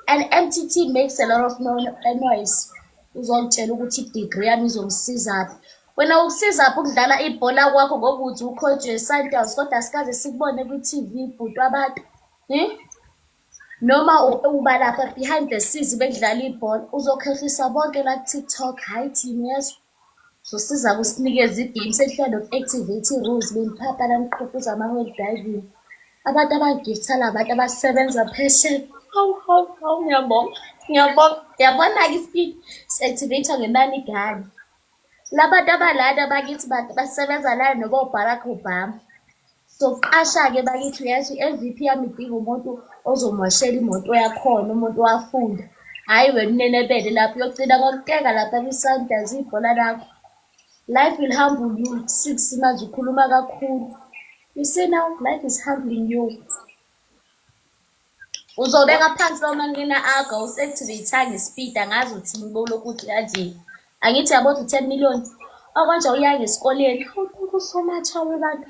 And MTT makes a lot of noise. Uzongitshela ukuthi i-degree yami izongisiza. Wena ukusiza ukudlala ibhola kwakho ngoba uthi ucoach weSundowns kodwa sikaze sikubone ku-TV ibhutu abantu. Noma uba lapha behind the scenes bekudlala ibhola uzokhohlisa bonke la ku-TikTok hayi team yeso. Zosiza kusinikeza i-game sekuhlala noku-activate i-rules beniphapha la niqhufuza ama-wheel driving. Abantu abagifta labantu abasebenza phesheya. Hawu ngiyabonga. Ngiyabona-ke ispeed si-activate-a ngenani gani. Labantu abalana bakithi basebenza la nobo-Barack Obama. So qasha-ke bakithi uyathi i-MVP yami idinga umuntu ozomoshela imoto yakhona, umuntu owafunda. Hhayi wena unenebele lapho uyogcina ngokuthenga lapha kwi-Sundowns ibhola lakho. Life will humble you. 6 manje ukhuluma kakhulu. You see now, life is humbling you. Uzobeka phansi lawo manqina akho awuse-activate-anga ispeed angazi uthi ngibolo ukuthi kanje. Angithi yabo 10 million. Okwanje uyanga esikoleni. Hawu thank you so much hawe bantu.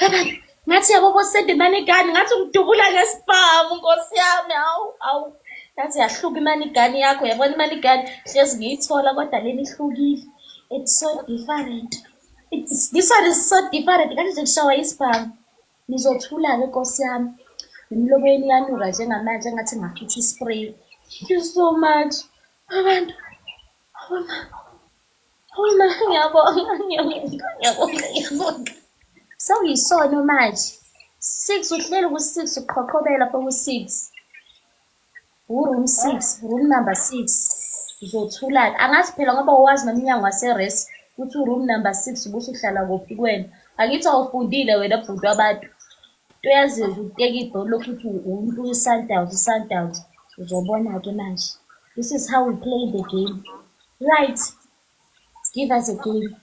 Abantu ngathi yabo bosende imani gani ngathi ngidubula ngesibhamu Nkosi yami hawu. Ngathi yahluka imani gani yakho yabona imani gani hlezi ngiyithola kodwa leni ihlukile. It's so different. This one is so different. Kanti nje kushawa isibhamu. Nizothula-ke Nkosi yami. Emlobeni yanuka njengamanje engathi ngakhipha ispray. Thank you so much. Abantu. Ngiyabonga. Sewuyisono manje. 6 uhleli ku-6 uqhoqhobela pho ku-6. Room 6, room number 6. Uzothula-ke. Angazi phela ngoba uwazi nomnyango wase-res ukuthi room number 6 ubusuhlala kuphi kwena. Angithi awufundile wena bhuti wabantu. Uyazi ukuteka ibhola ukuthi umuntu i-Sundowns. Uzobona-ke manje. This is how we play the game. Right. Give us a game.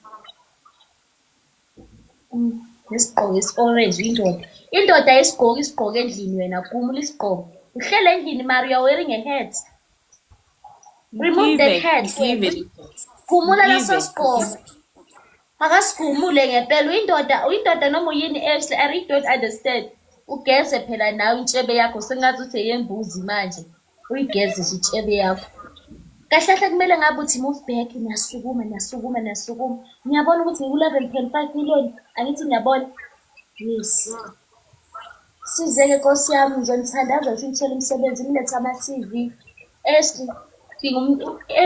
Nesigqoko esi-orange indoda. Indoda isigqoko endlini wena gumula isigqoko. Uhlele endlini Maria wearing a hat. Remove the hat. Gumula laso sigqoko. Akasigumule ngempela uyindoda noma uyini Ashley I don't understand. Ugeze phela nawe intshebe yakho sengathi uthe yembuzi manje. Uyigeze nje intshebe yakho. Kahle kahle kumele ngabe uthi move back niyasukuma. Ngiyabona ukuthi ngiku-11.5 million. Angithi ngiyabona. Yes. Sizeke Nkosi yami ngizonithandaza ukuthi ngithole umsebenzi ngilethe ama-CV. Ashley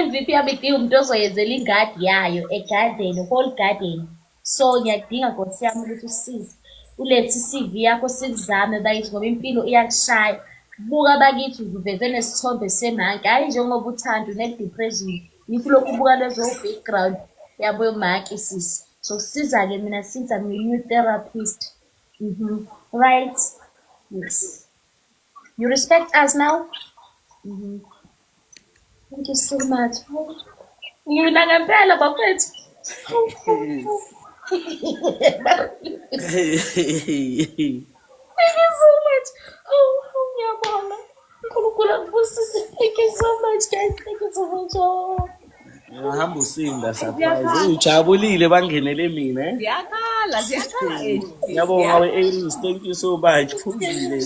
MVP yami idinga umuntu ozoyenzela ingadi yayo egarden, whole garden. So ngiyadinga Nkosi yami ukuthi usize. Ulethe i-CV yakho sikuzame bayithi ngoba impilo iyakushaya. Buka bakithi uzuveze nesithombe semanki hayi njengoba uthanda une-depression. Ngithi lokhu ubuka lezo background yabo yomanki sisi. So siza-ke mina since I'm a new therapist. Right? Yes. You respect us now? Thank you so much. Ngiyuna ngempela bafethu. Thank you so much. Ngiyabonga. uNkulunkulu akubusise. Thank you so much guys. Thank you so much. Ngihamba usinda surprise. Ujabulile bangenele mina Ziyakhala. Ngiyabonga we-Aries. Thank you so much. Phumzile.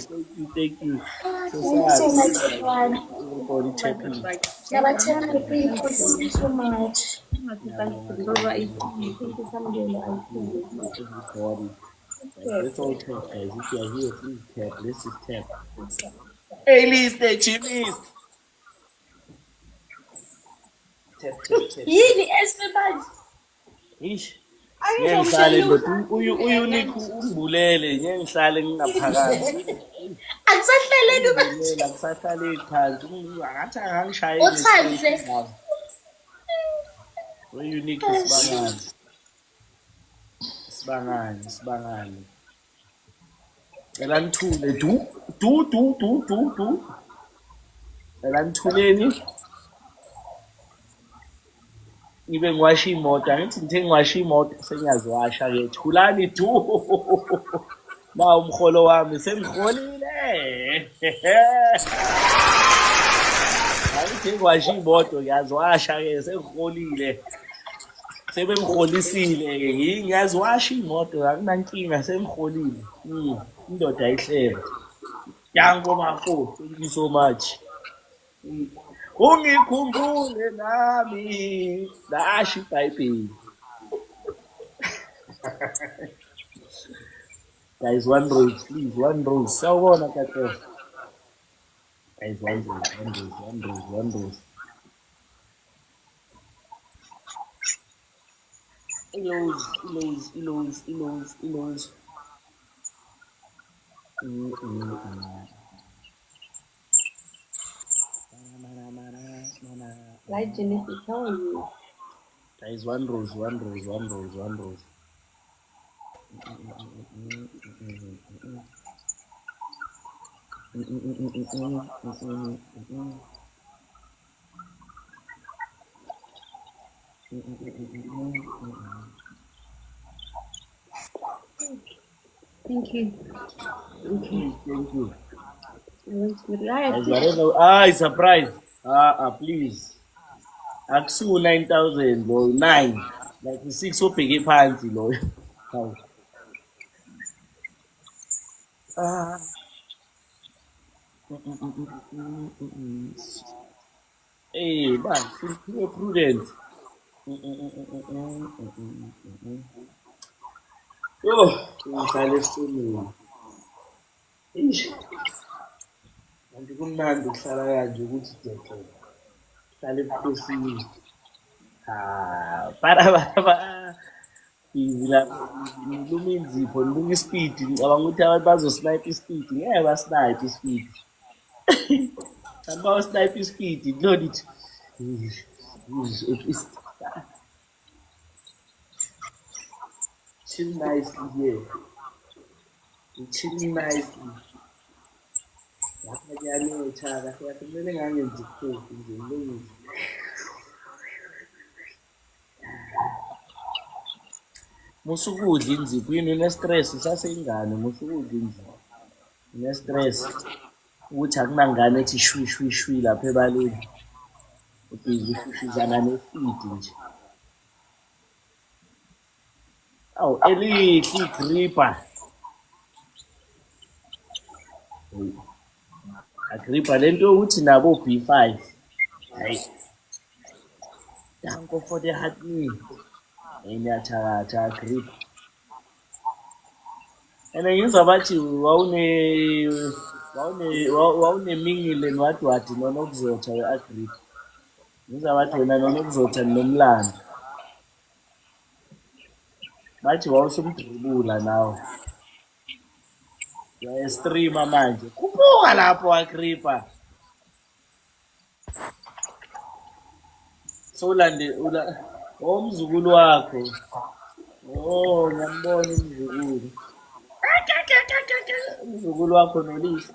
Thank you. Thank you so much everyone. Everybody tapping. Nabathemba thank you so much. Let's all tap, guys. If you are here, please tap. Let's just tap. A-list, the chimneys. Tap. Yini Ashley manje? Ish. Ngeke ngihlale ndoda uyunikhu umbulele ngeke ngihlale ngingaphakathi. Akusahleleki manje. Akusahlale phansi. Angathi angishaye. Uthanze. Uyunikhu sibangane. Ela nithule du. Ela nithuleni. Ngibe ngiwasha imoto angithi ngithe ngiwasha imoto sengiyaziwasha ke thulani du. Na umholo wami sengiholile. Angithi Sengiwasha imoto ngiyazwasha-ke sengiholile. Sebengiholisile-ke ngiyaziwasha imoto akunankinga sengiholile. Indoda ayihlele. Danko Mafo, thank you so much. Ungikhumbule nami lasho iBhayibheli. Guys, one rose, please, one rose. Sawubona Kato. Guys, one rose, one rose, one rose, one rose. Ilos. Right, Genesis, how are you? Guys, one rose, one rose, one rose, one rose. Thank you. Thank you. Right. Guys, surprise. Please. Akusu 9,000 lo 9. Like 6 ubheke phansi lo. Hawu. Hey, man, feel prudent. Oh, ngihlala esicinini. Kanti kumnandi ukuhlala kanje ukuthi jeje. Hlala ebukhosini. Para. Easy la. Niluma inzipho, niluma ispeed. Ngicabanga ukuthi abantu bazosnipe ispeed. Ngeke basnipe ispeed. Kanti snipe ispeed, no need. Chill nicely here. Chill nicely. Lapha kuyanetha kahle kumele ngangenzi ikhofi nje ngilungile. Musukudla inzipho yini une-stress usaseyingane musukudla inzipho. Une-stress ukuthi akunangane ethi shwi lapha ebaleni. Ubhizi ushushizana ne-feed nje. Awu elihle igripper. Agrippa lento yokuthi nabo B5. Hayi. Danko for the hard me. Enyathakatha Agrippa. Ngizwa bathi wawunemingile nwadwadi nonokuzotha we-Agrippa. Ngizwa bathi wena nonokuzotha nomlando. Bathi wawusumdribula nawe. Uyayestreama manje. Kubuka lapho Agrippa. Solande umzukulu wakho. Oh, ngiyambona umzukulu. Umzukulu wakho nolisi.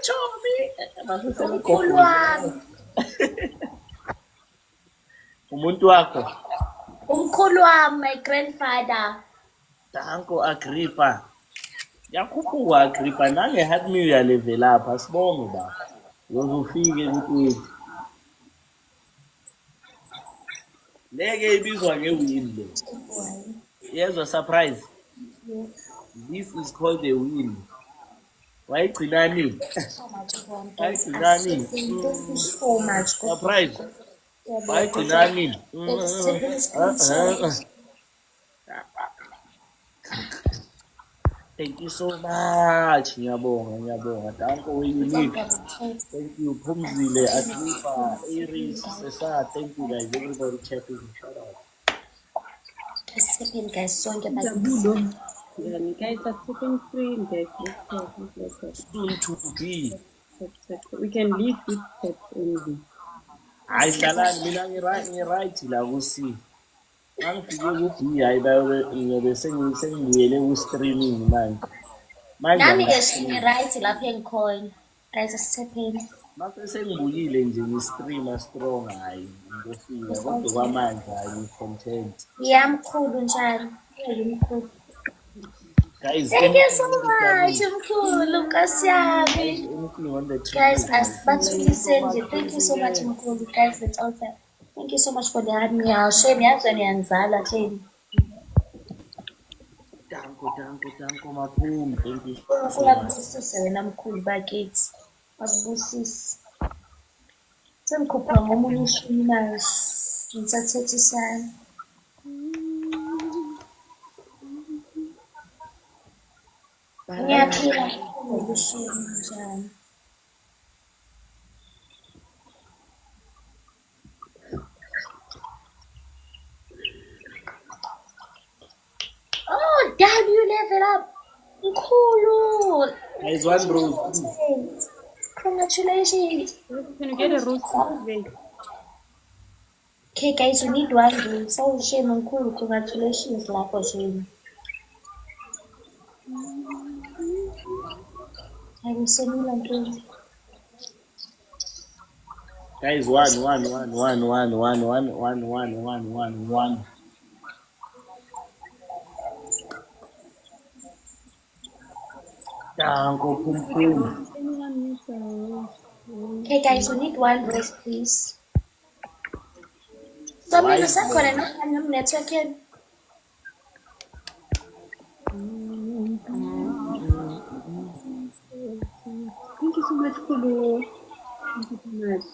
Chomi. Umkhulu wami. Umuntu wakho. Umkhulu wami, my grandfather. Danko Agrippa. Yakhuphuka Agrippa nange-heart meal uyalevela apha sibonge ba. Uzofike kuTwitch. Leke ibizwa nge-win le. Yezwa surprise. This is called a win. Wayigcinani? Wayigcinani? Thank you so much. Surprise. Wayigcinani? Thank you so much. Ngiyabonga. Danko we-unique. Thank you. Phumzile, Agrippa, Iris, Cesar. Thank you guys. Everybody chatting. Shout out. Second guys, sonke Yeah, guys, are second screen, guys. Soon to be. We can leave this text only. Hayi hlalani mina ngi-right la ku-C. Angifike ku-B hayi ngiyobe sengibuyele ku-streaming manje. nami-ke shini-right lapha engikhona. Guys, asisepeni. Mase sengibuyile nje ngi-streama strong hayi ngiyofika kodwa kwamanje hayi ngi-content. Yamkhulu njalo. Yimkhulu. Guys, Thank you so anything on the much, tummy? mkhulu, Nkosi yami. Anything on the Guys, tummy? asibasuliseni. Thank you so much, mkhulu. Guys, that's all time. Thank you so much for the hand me out. Shame yazi wena uyangizala, shame. Danko, maphumi. Thank you so Ufuna much. kubusise wena mkhulu bakithi. Akubusise. Sengikhupha ngomunye ushumi manje. Ngisathethisana. Ngiyaphila ngokushumi njani. Oh, damn, you level up. Mkhulu. Guys, one rose, please. Congratulations. Can you get a rose today? Okay, guys, we need one rose. So, shame, mkhulu. Congratulations, lapho shame. I'm so mkhulu. Guys, one. Danko, pum. Anyone needs a rose? Okay, guys, we need one rose, please. So, Why mina is sakhona no network yenu. Thank you so much, Kulu. Thank you so much.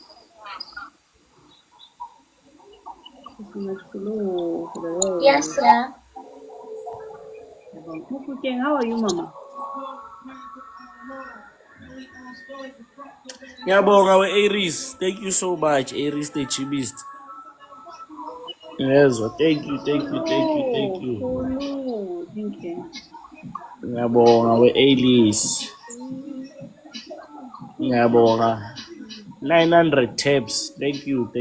Thank you so much, Kulu, for the rose. Yes, sir. Mufu, how are you, Mama? Ngiyabonga we-Aries. Thank you so much, Aries the cheapest. Yes, thank you. Kulu, thank you. Ngiyabonga we-Aries. Ngiyabonga. 900 tabs. Thank you.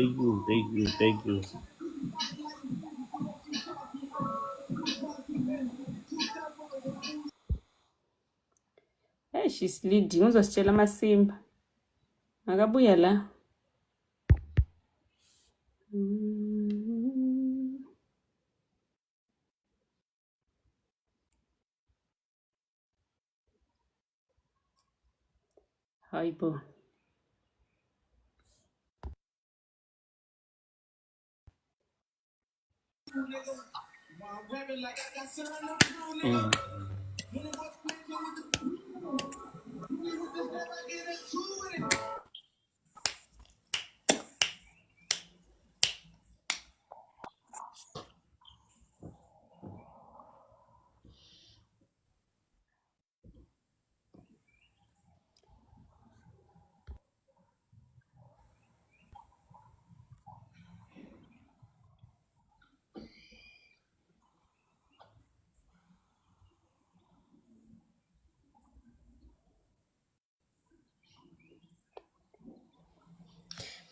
Hey, she's leading. Uzositshela amasimba. Akabuya la. Hayibo.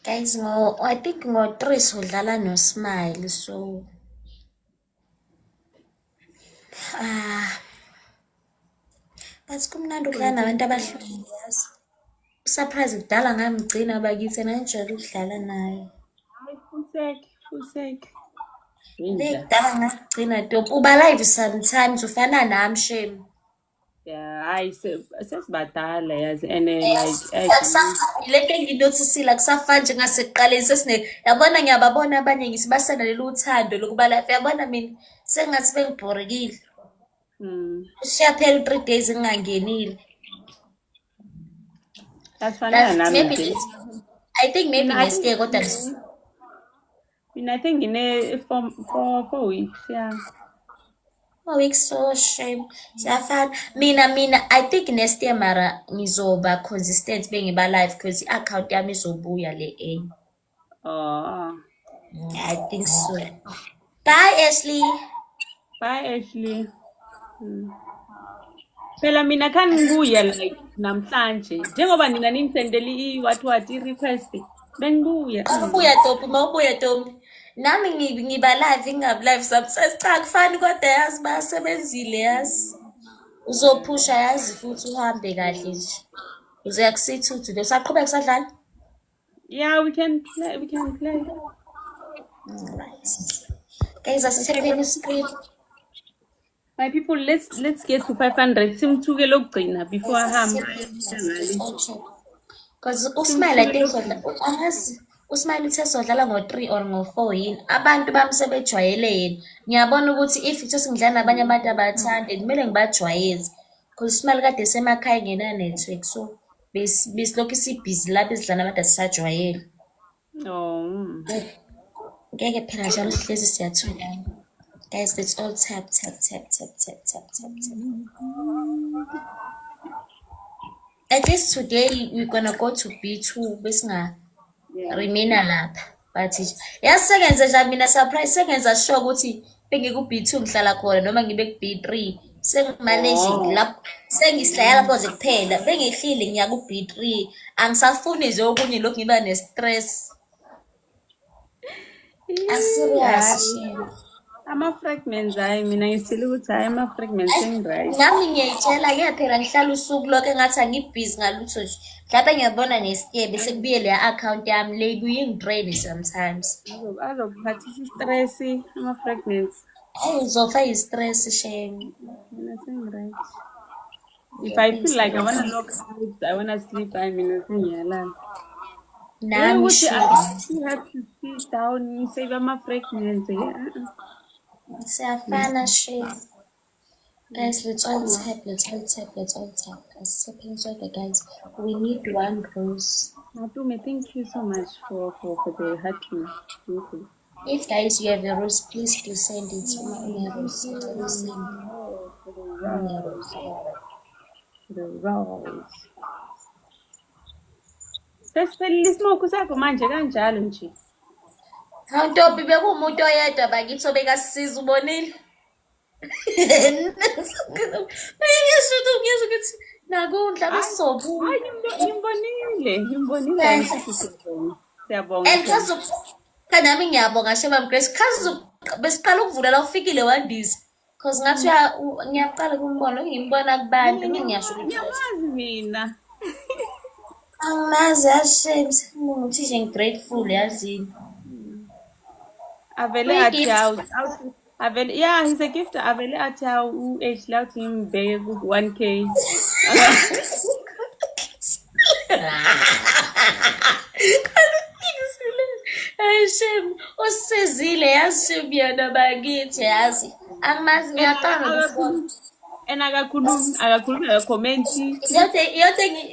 Guys, I think ngo-3 udlala no-Smile, so but kumnandi ukudlala nabantu abahlukile yazi. Surprise kudala ngamgcina bakithi ngijwayele ukudlala naye. Full sake. Kudala ngagcina dope. Uba live sometimes ufana nami shame. Yeah, hayi sesibadala yazi and like Le nto enginotisile akusafani njengasekuqaleni yabona ngiyababona abanye ngithi basenalelo uthando lokuba live. Yabona mina sengathi bengibhorekile. Siyaphela 3 days ngingangenile. That's Maybe I think maybe next year kodwa I think in 4 weeks, yeah. 4 weeks, so shame. Siyafana. Mina I think next year mara ngizoba consistent bengiba live because i-account yami izobuya le enye. Oh. I think so. Bye Ashley. Bye Ashley. Phela mina khani ngibuya like namhlanje. Njengoba nina ningisendele i-what i-request. Bengibuya. Mawubuya Ntombi. Nami ngiba live ngingabi live sometimes cha kufani kodwa yazi basebenzile yazi. Uzophusha yazi futhi uhambe kahle nje. Uzoyakusitha today. Usaqhubeka sadlala? Yeah, we can play. Alright. Guys, asithetheni screen. My people, let's get to 500. Simthuke lokugcina before ahambe. Because uSmile I think angazi uSmile uthe sodlala ngo-3 or ngo-4 yini abantu bami sebejwayele yena ngiyabona ukuthi if ithe sengidlala nabanye abantu abathandi kumele ngibajwayeze because uSmile kade esemakhaya ngena-network so besilokhu sibhizi lapho esidlala nabantu asisajwayele. Oh. Ngeke phela njalo sihlezi siyatholana. Guys, let's all tap, tap, tap, tap, tap, tap, tap, tap. At least today we're gonna go to B2 besinga remain lapha. But yasekenza nje mina surprise sekenza sure ukuthi bengiku B2 ngihlala khona noma ngibe ku B3 sengimanaging lapho sengihlala lapho nje kuphela bengihlile ngiya ku B3 angisafuni nje okunye lokhu ngiba ne stress. Aserious. Ama-fragments hayi mina ngitshela ukuthi hayi ama-fragments sengi-right. Nami ngiyayitshela phela ngihlala usuku lonke engathi angibhizi ngalutho nje. Mhlawumbe ngiyabona nesitye bese kubuye leya account yami le kuyi-drain sometimes. Azokuphathisa i-stress ama-fragments. Ayi uzofa yi-stress shame. Mina sengi-right. If I feel like I wanna log out, I wanna sleep, I mean ngiyalala. Nami Ukuthi sure. you have to sit down, save ama-fragments. Siyafana shame. Guys, let's all tap, let's all tap, let's all tap. As tapping so the guys, we need 1 rose. Matume, thank you so much for the hacking. Thank you. If guys you have a rose, please do send it to my rose. The rose. Sesiphelile ismoke sakho manje kanjalo nje. Awuntopi bekumuntu oyedwa bakithi obekasisiza ubonile. Ngiyasho ukuthi nakundla besobu. Hayi ngimbonile. Siyabonga. And kanami ngiyabonga Sheba Grace besiqala ukuvula la ufikile wandisa. Cause ngathi ngiyaqala ukumbona ngimbona kubantu ngiyasho ukuthi Ngiyamazi mina. angimazi ashame ukuthi nje ngigrateful yazini. Avele athi avele yeah, he's a gifter. Avele athi age la uthi ngimbeke ku 1K. Hey Shem, usizile yazi Shem yana bakithi yazi. Angimazi ngiyaqala ukubona. akakhulumi comment.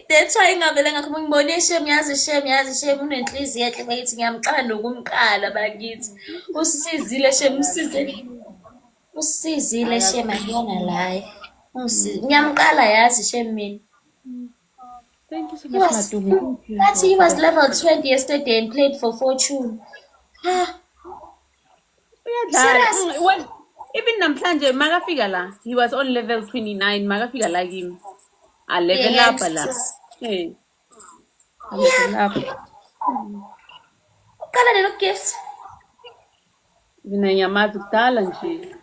That's why ngavele ngakhuluma ngibone Shem yazi Shem unenhliziyo enhle bakithi ngiyamqala nokumqala bakithi. Usizile Shem usizile Shem akuyona la. Ngiyamqala yazi Shem mina. Thank you so much, Matume. That's he was level 20 yesterday and played for Fortune. When even namhlanje makafika la, he was on level 29. Makafika la kimi. A level up la. Hey. A level up. Ukala lelo gift. Mina ngiyamazi kudala nje.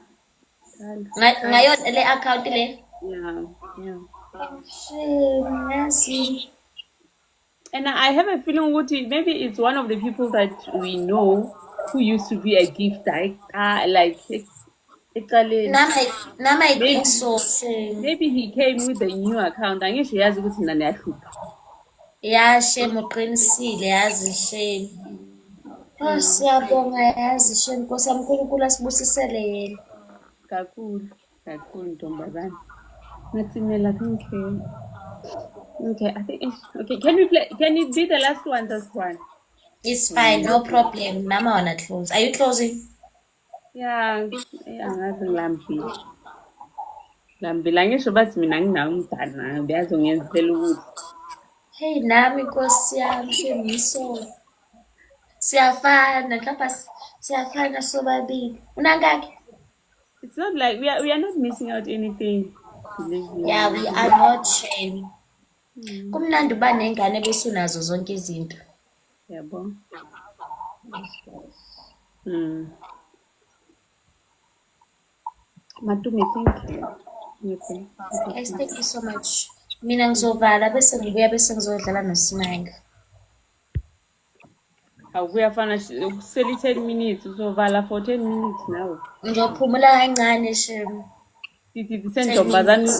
Ngayo le account le. Yeah. Shame. And I have a feeling ukuthi maybe it's one of the people that we know who used to be a gifter. Like Nama I think so. Maybe he came with a new account. Angisho yazi ukuthi nani yahlupha. Yeah, Shame uqinisile yazi Shame. Siyabonga yazi Shame Nkosi yami uNkulunkulu asibusisele yena. Kakhulu ntombazana. Matsimela, thank you. Okay, I think okay. Can it be the last one? This one. It's fine, no problem. Nama wanna close. Are you closing? Yeah, ngathi ngilambile ngisho bathi mina nginawo umntana ngiyazongenzela ukuthi Hey nami Nkosi yami Shemiso. Siyafana lapha siyafana sobabili. Unangaki? it's not like we are not missing out anything. Yeah, we are not Shame. Kumnandi uba nengane bese unazo zonke izinto. Yabo. Matume, thank you. Okay. Guys, thank you so much. Mina ngizovala bese ngibuya bese ngizodlala noSmanga. Awuyafana ukuseli 10 minutes uzovala for 10 minutes now. Ngizophumula kancane Shame. Didi sentombazane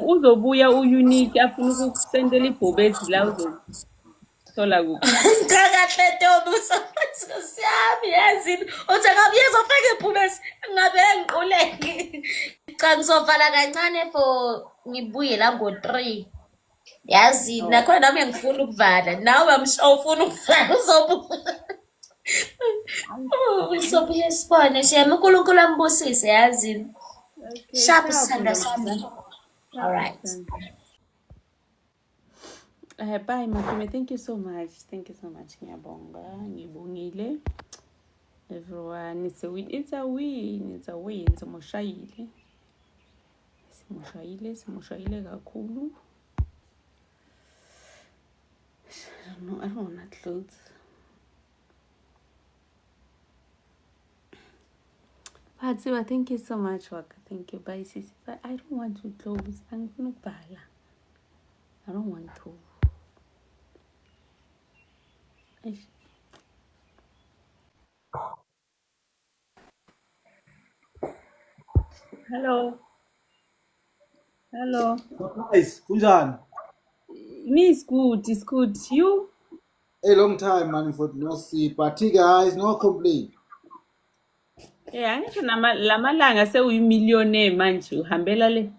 uzobuya unique afuna ukusendela ibhobesi la uzothola kuphi. Ngakahle Ntombi Nkosi yami yazini. Uthi ngabe uyezofaka ibhubesi ngabe ngiquleke. Cha ngizovala kancane for ngibuye la ngo-3. Yazi nakhona nami ngifuna ukuvala. Nawe awufuna ukuvala uzobuya. Uzobuya sibone shema uNkulunkulu ambusise yazini. Okay, Sharp sharp sithanda sami. All right. Bye Matume, thank you so much. Thank you so much. Ngiyabonga, ngibongile. Everyone, it's a win. It's a win. It's a win. Simoshayile. Simoshayile kakhulu. I don't want to close. But thank you so much, Waka. Thank you. Bye, sis. But I don't want to close. I'm gonna bala. I don't want to. Hello. Hello. Guys, kunjani? Me is good. It's good. You? A long time man for no see, but guys, no complaint. Yeah, angisho lamalanga sewuyimillionaire manje uhambela le.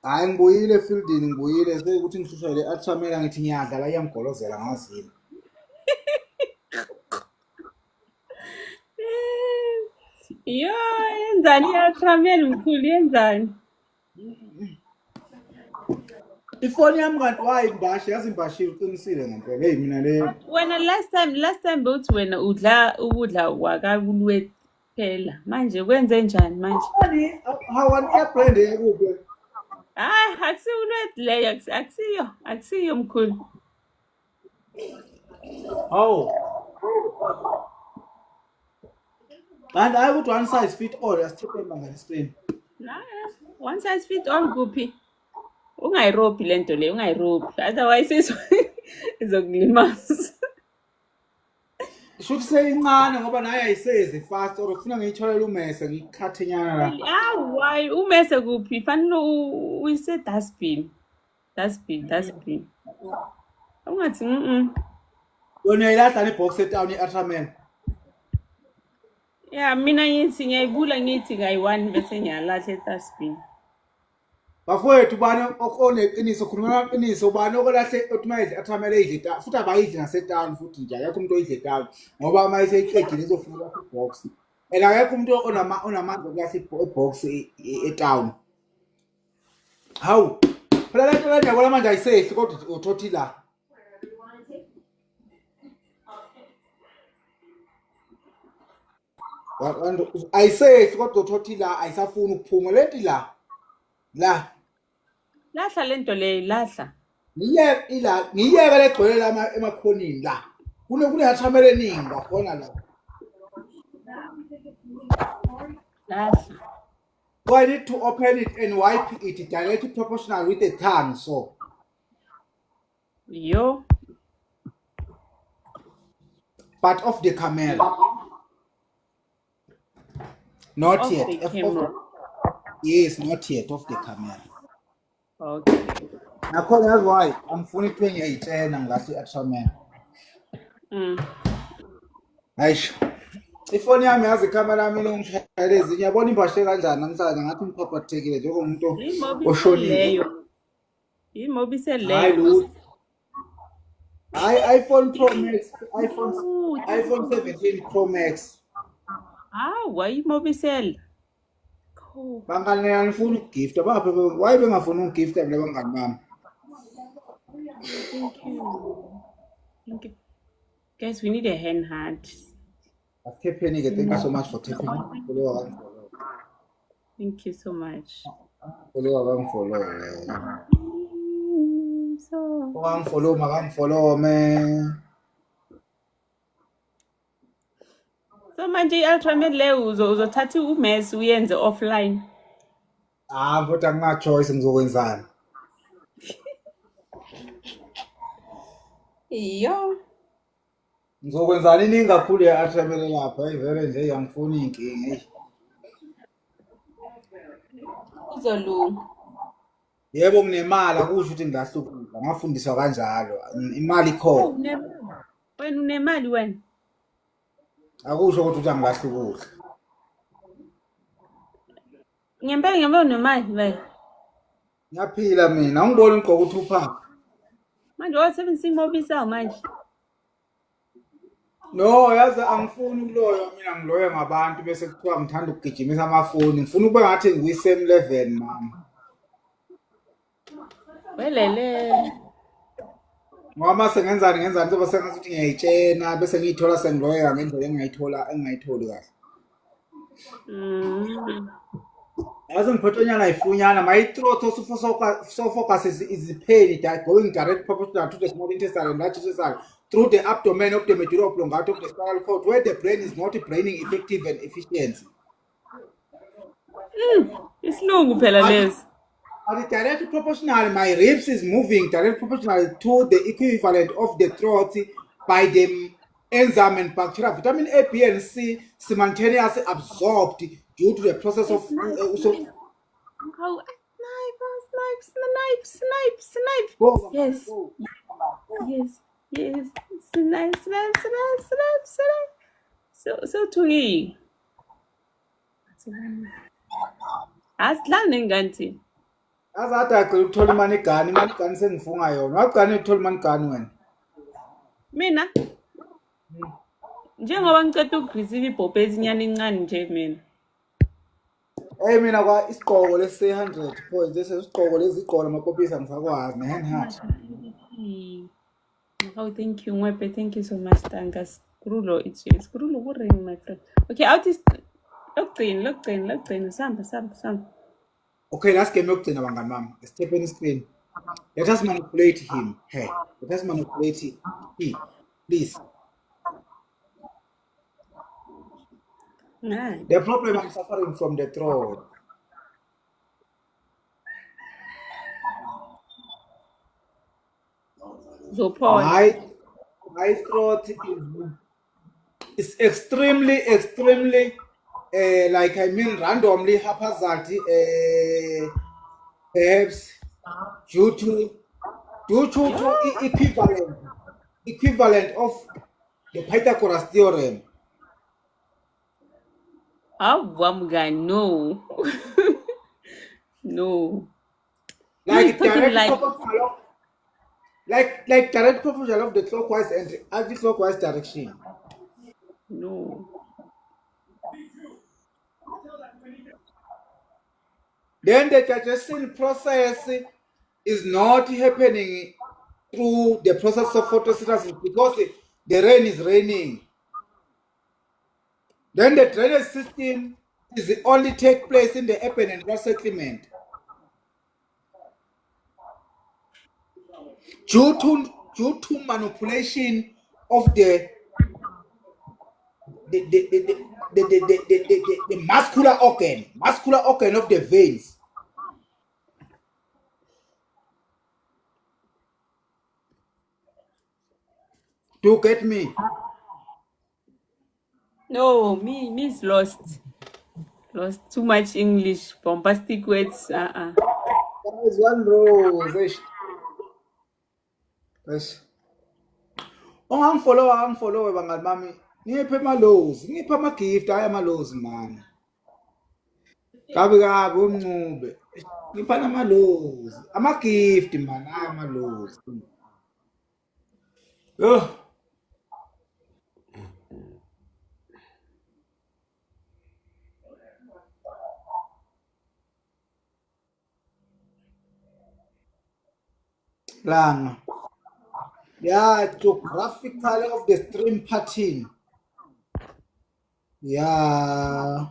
Hayi ngibuyile fieldini ngibuyile sekuthi ngishusha athamela ngithi ngiyadlala iyangigolozela ngazini. Yo, yenzani yatramel mkhulu yenzani? Ifoni yami kanti wayimbashi yazi imbashile uqinisile ngempela hey mina le. Wena last time bewuthi wena udla ukudla kwakakulwe phela. Manje kwenze njani manje? Hawan airplane yakuphi? Akusiulwethi leyo akusiyo mkhulu. Hawu. Kanti hayi ukuthi one size fit all yasithephe mangani screen. One size fit all kuphi? Ungayirobhi lento le ungayirobhi otherwise izokulimaza. Should say incane ngoba naye ayisezi fast or ufuna ngiyitholela umese ngikhathe nyana la. Why umese kuphi? Fanele uyise dustbin. Ungathi Yona ilahla nebox etown eAtramen. Yeah, mina ngithi ngiyayibula ngithi ngayi1 bese ngiyalahla edustbin. Bafowethu bani oneqiniso khulumela iqiniso ubani okolahle othmayile athamele idle futhi abayidli nasetown futhi nje akekho umuntu oyidle town ngoba uma iseyiqedile izofuna ibox akekho umuntu onamandla okulahle ibox etown. Hawu phela lento lena ngoba manje ayisehli kodwa uthothi la ayisehli kodwa uthothi la ayisafuni ukuphuma lenti la lahla lento le lahla ngiyeke legcwele la emakhonini la kunathamela eningi ngakhona la lahla. So I need to open it and wipe it directly proportional with the tongue so Yo. part of the camera not Off yet the camera. Yes, not yet off the camera. Okay. Nakhona yazi why angifuni ukuthi ngiyayitshena ngathi athamela. Ayisho. Ifoni yami yazi camera yami longishayela ezinye yabona imbashe kanjani namhlanje ngathi ngiphapathekile njengomuntu oshonile. Imobisele leyo. iPhone Pro Max, iPhone 17 Pro Max. Why imobisele? Bangani ngifuna ukugifta baphe why bengafuna ukugifta mina bangani bami. Thank you. Guys, we need a hand heart. Thank you so much for tapping. Thank you so much. Follow man. So manje i-Ultramed le uzothatha umesi uyenze offline. Kodwa angina choice ngizokwenzani. Iyo. Ngizokwenzani iningi kakhulu ya-Ultramed lapha vele nje yangifuna inkingi. Kuzolunga. Yebo nginemali akusho ukuthi ngilahlukula. Ngafundiswa kanjalo. Imali Oh, ikhona. unemali. Wena unemali wena. Akusho ukuthi angilahlukula. Ngempela unemali wena. Ngiyaphila mina. Angiboni ngigqoka u2 Manje wasebenzisa imobisayo manje. No, yazi angifuni ukuloywa mina ngiloye ngabantu bese kuthiwa ngithanda ukugijimisa amafoni. Ngifuna ube ngathi ngikwi-same level mama. Welele. Ngoba mase ngenzani sobe sengathi ukuthi ngiyayitshena bese ngiyithola sengiloyeka ngendlela engingayitholi kahle. Yazi ngiphethwe nyana ifunyana my throat so focus is pain going direct proportional to the small intestine and large intestine through the abdomen of the medulla oblongata of the spinal cord where the brain is not braining effective and efficiency. Isilungu phela lesi. At the direct proportional, my ribs is moving direct proportional to the equivalent of the throat by the enzyme and bacteria. Vitamin A, B, and C simultaneously absorbed due to the process of Oh, snipe. Go. Yes. Snipe. So tui. Asidlani nganti. Azathi acela ukuthola imali gani sengifunga yona. Wagcina ukuthola imali gani wena? Mina njengoba ngicela ukureceive ibhobhe ezinyana incane nje mina. Hey mina kwa isigqoko lesi 100 points isigqoko lezi igqola amakopisi ngisakwazi ne-hand heart. Oh, thank you, Mwepe. Thank you so much, Tanga. Skrulo, it's Skrulo, what ring, my friend? Okay, out is look, Sam. Okay, let's get milk to bangani mama. Step in the screen. Let us manipulate him. Hey, let us manipulate him. Please. Nice. The problem I'm suffering from the throat. So, Paul. My throat is extremely randomly haphazard perhaps due to equivalent of the Pythagoras theorem. No. No. Like direct proportional of the clockwise and anti-clockwise direction. No. Then the digestion process is not happening through the process of photosynthesis because the rain is raining. Then the drainage system is only take place in the urban and rural settlement. Due to manipulation of the muscular organ of the veins. Do you get me? No, me is lost. Lost too much English, bombastic words. There is one rose. Yes. Unfollow bangani bami. Ngiphe amalozi, ngiphe ama-gift hayi amalozi man. Kabi uncube. Ngipha namalozi. Ama-gift man, hayi amalozi. Yo. Langa. Yeah, geographical of the stream pattern. Yeah.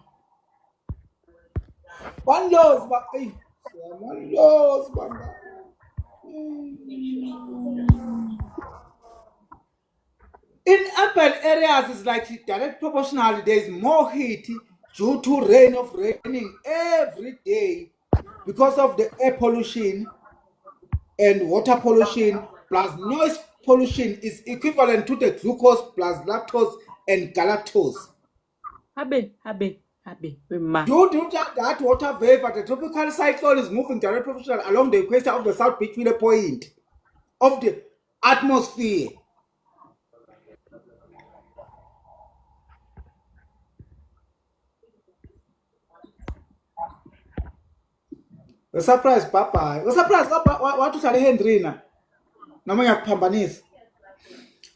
One loss, baba. In urban areas, it's like direct proportional. There is more heat due to raining every day because of the air pollution and water pollution plus noise pollution is equivalent to the glucose plus lactose and galactose. Habe. Abe, ma. Due to that water vapor, the tropical cyclone is moving directly along the equator of the South between the point of the atmosphere. The surprise, Papa. The surprise, Papa. What to say, Hendrina? Noma ngiyakuphambanisa.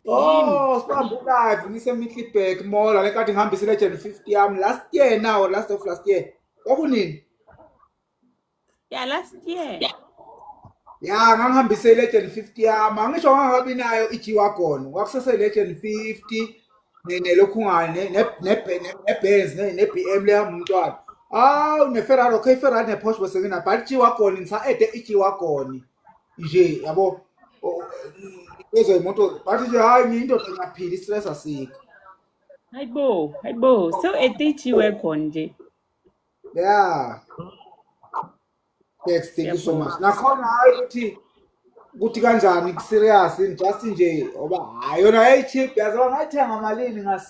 Oh, sihambe live ngise-Middelburg Mall alekade ngihambisa i-Legend 50 yami last year now, last year. Kwakunini? Yeah, last year. Ya, ngangihambise i-Legend 50 yami. Angisho ngangakabi nayo i-G-Wagon. Kwakusese i-Legend 50 nelokhungane ne-Benz ne-BM leya mntwana. Awu ne-Ferrari, okay, Ferrari ne-Porsche bese ngina, but i-G-Wagon ngisa-ede i-G-Wagon nje yabo. Lezo imoto bathi nje hayi ngiyindoda ngiyaphila i-stress asikho. Hayibo. So etichiwe konje. Yeah. Thanks, thank you so much. Nakhona hayi ukuthi kanjani serious just nje oba hayi yona hey cheap yazo ngayithenga malini nga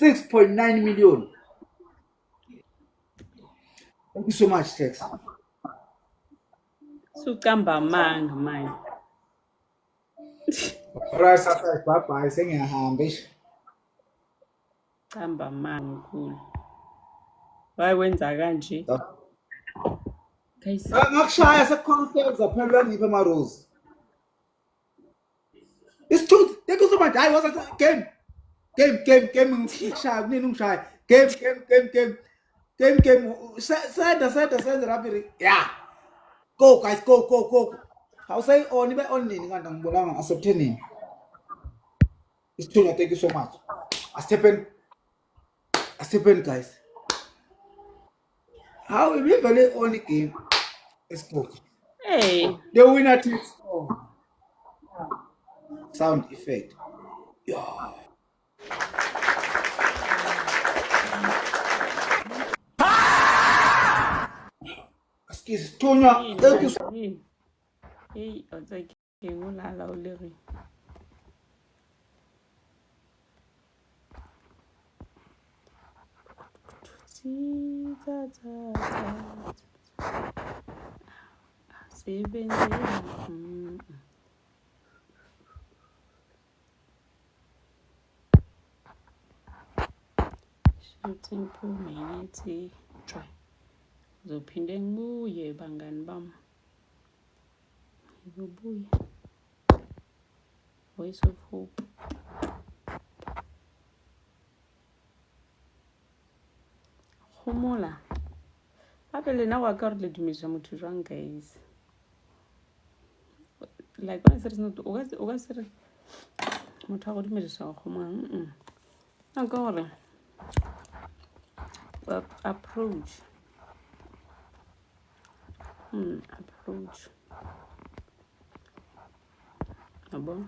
6.9 million. Thank you so much, Tex. Sukamba manga manje. Alright, sasa bye sengiyahamba ish. Kamba manga khulu. Wayenza kanje. Ngakushaya sekukhona phela ngiphe ama rose. It's truth. Thank you so much. Hayi wasa game ngishaya kunini ngishaya. Game. Send rapid. Yeah. Go guys, go. How say on ibe on nini kanti ngibonanga accept nini. It's true. Thank you so much. I step in guys. How we really on the game? Let's go. Hey. The winner takes all. Sound effect. Yeah. Excuse Tonya. Thank you. Hey, otake ngolala uleri. Shooting community try. Zophinde ngibuye bangani bami. Ngibuye. Voice of Hope. Homola. Apele na wa ka re le dumisa motho jwang guys. Like when I said it's not o ga se re motho a go dumedisa go khoma. Na ka gore approach. Approach. Abo.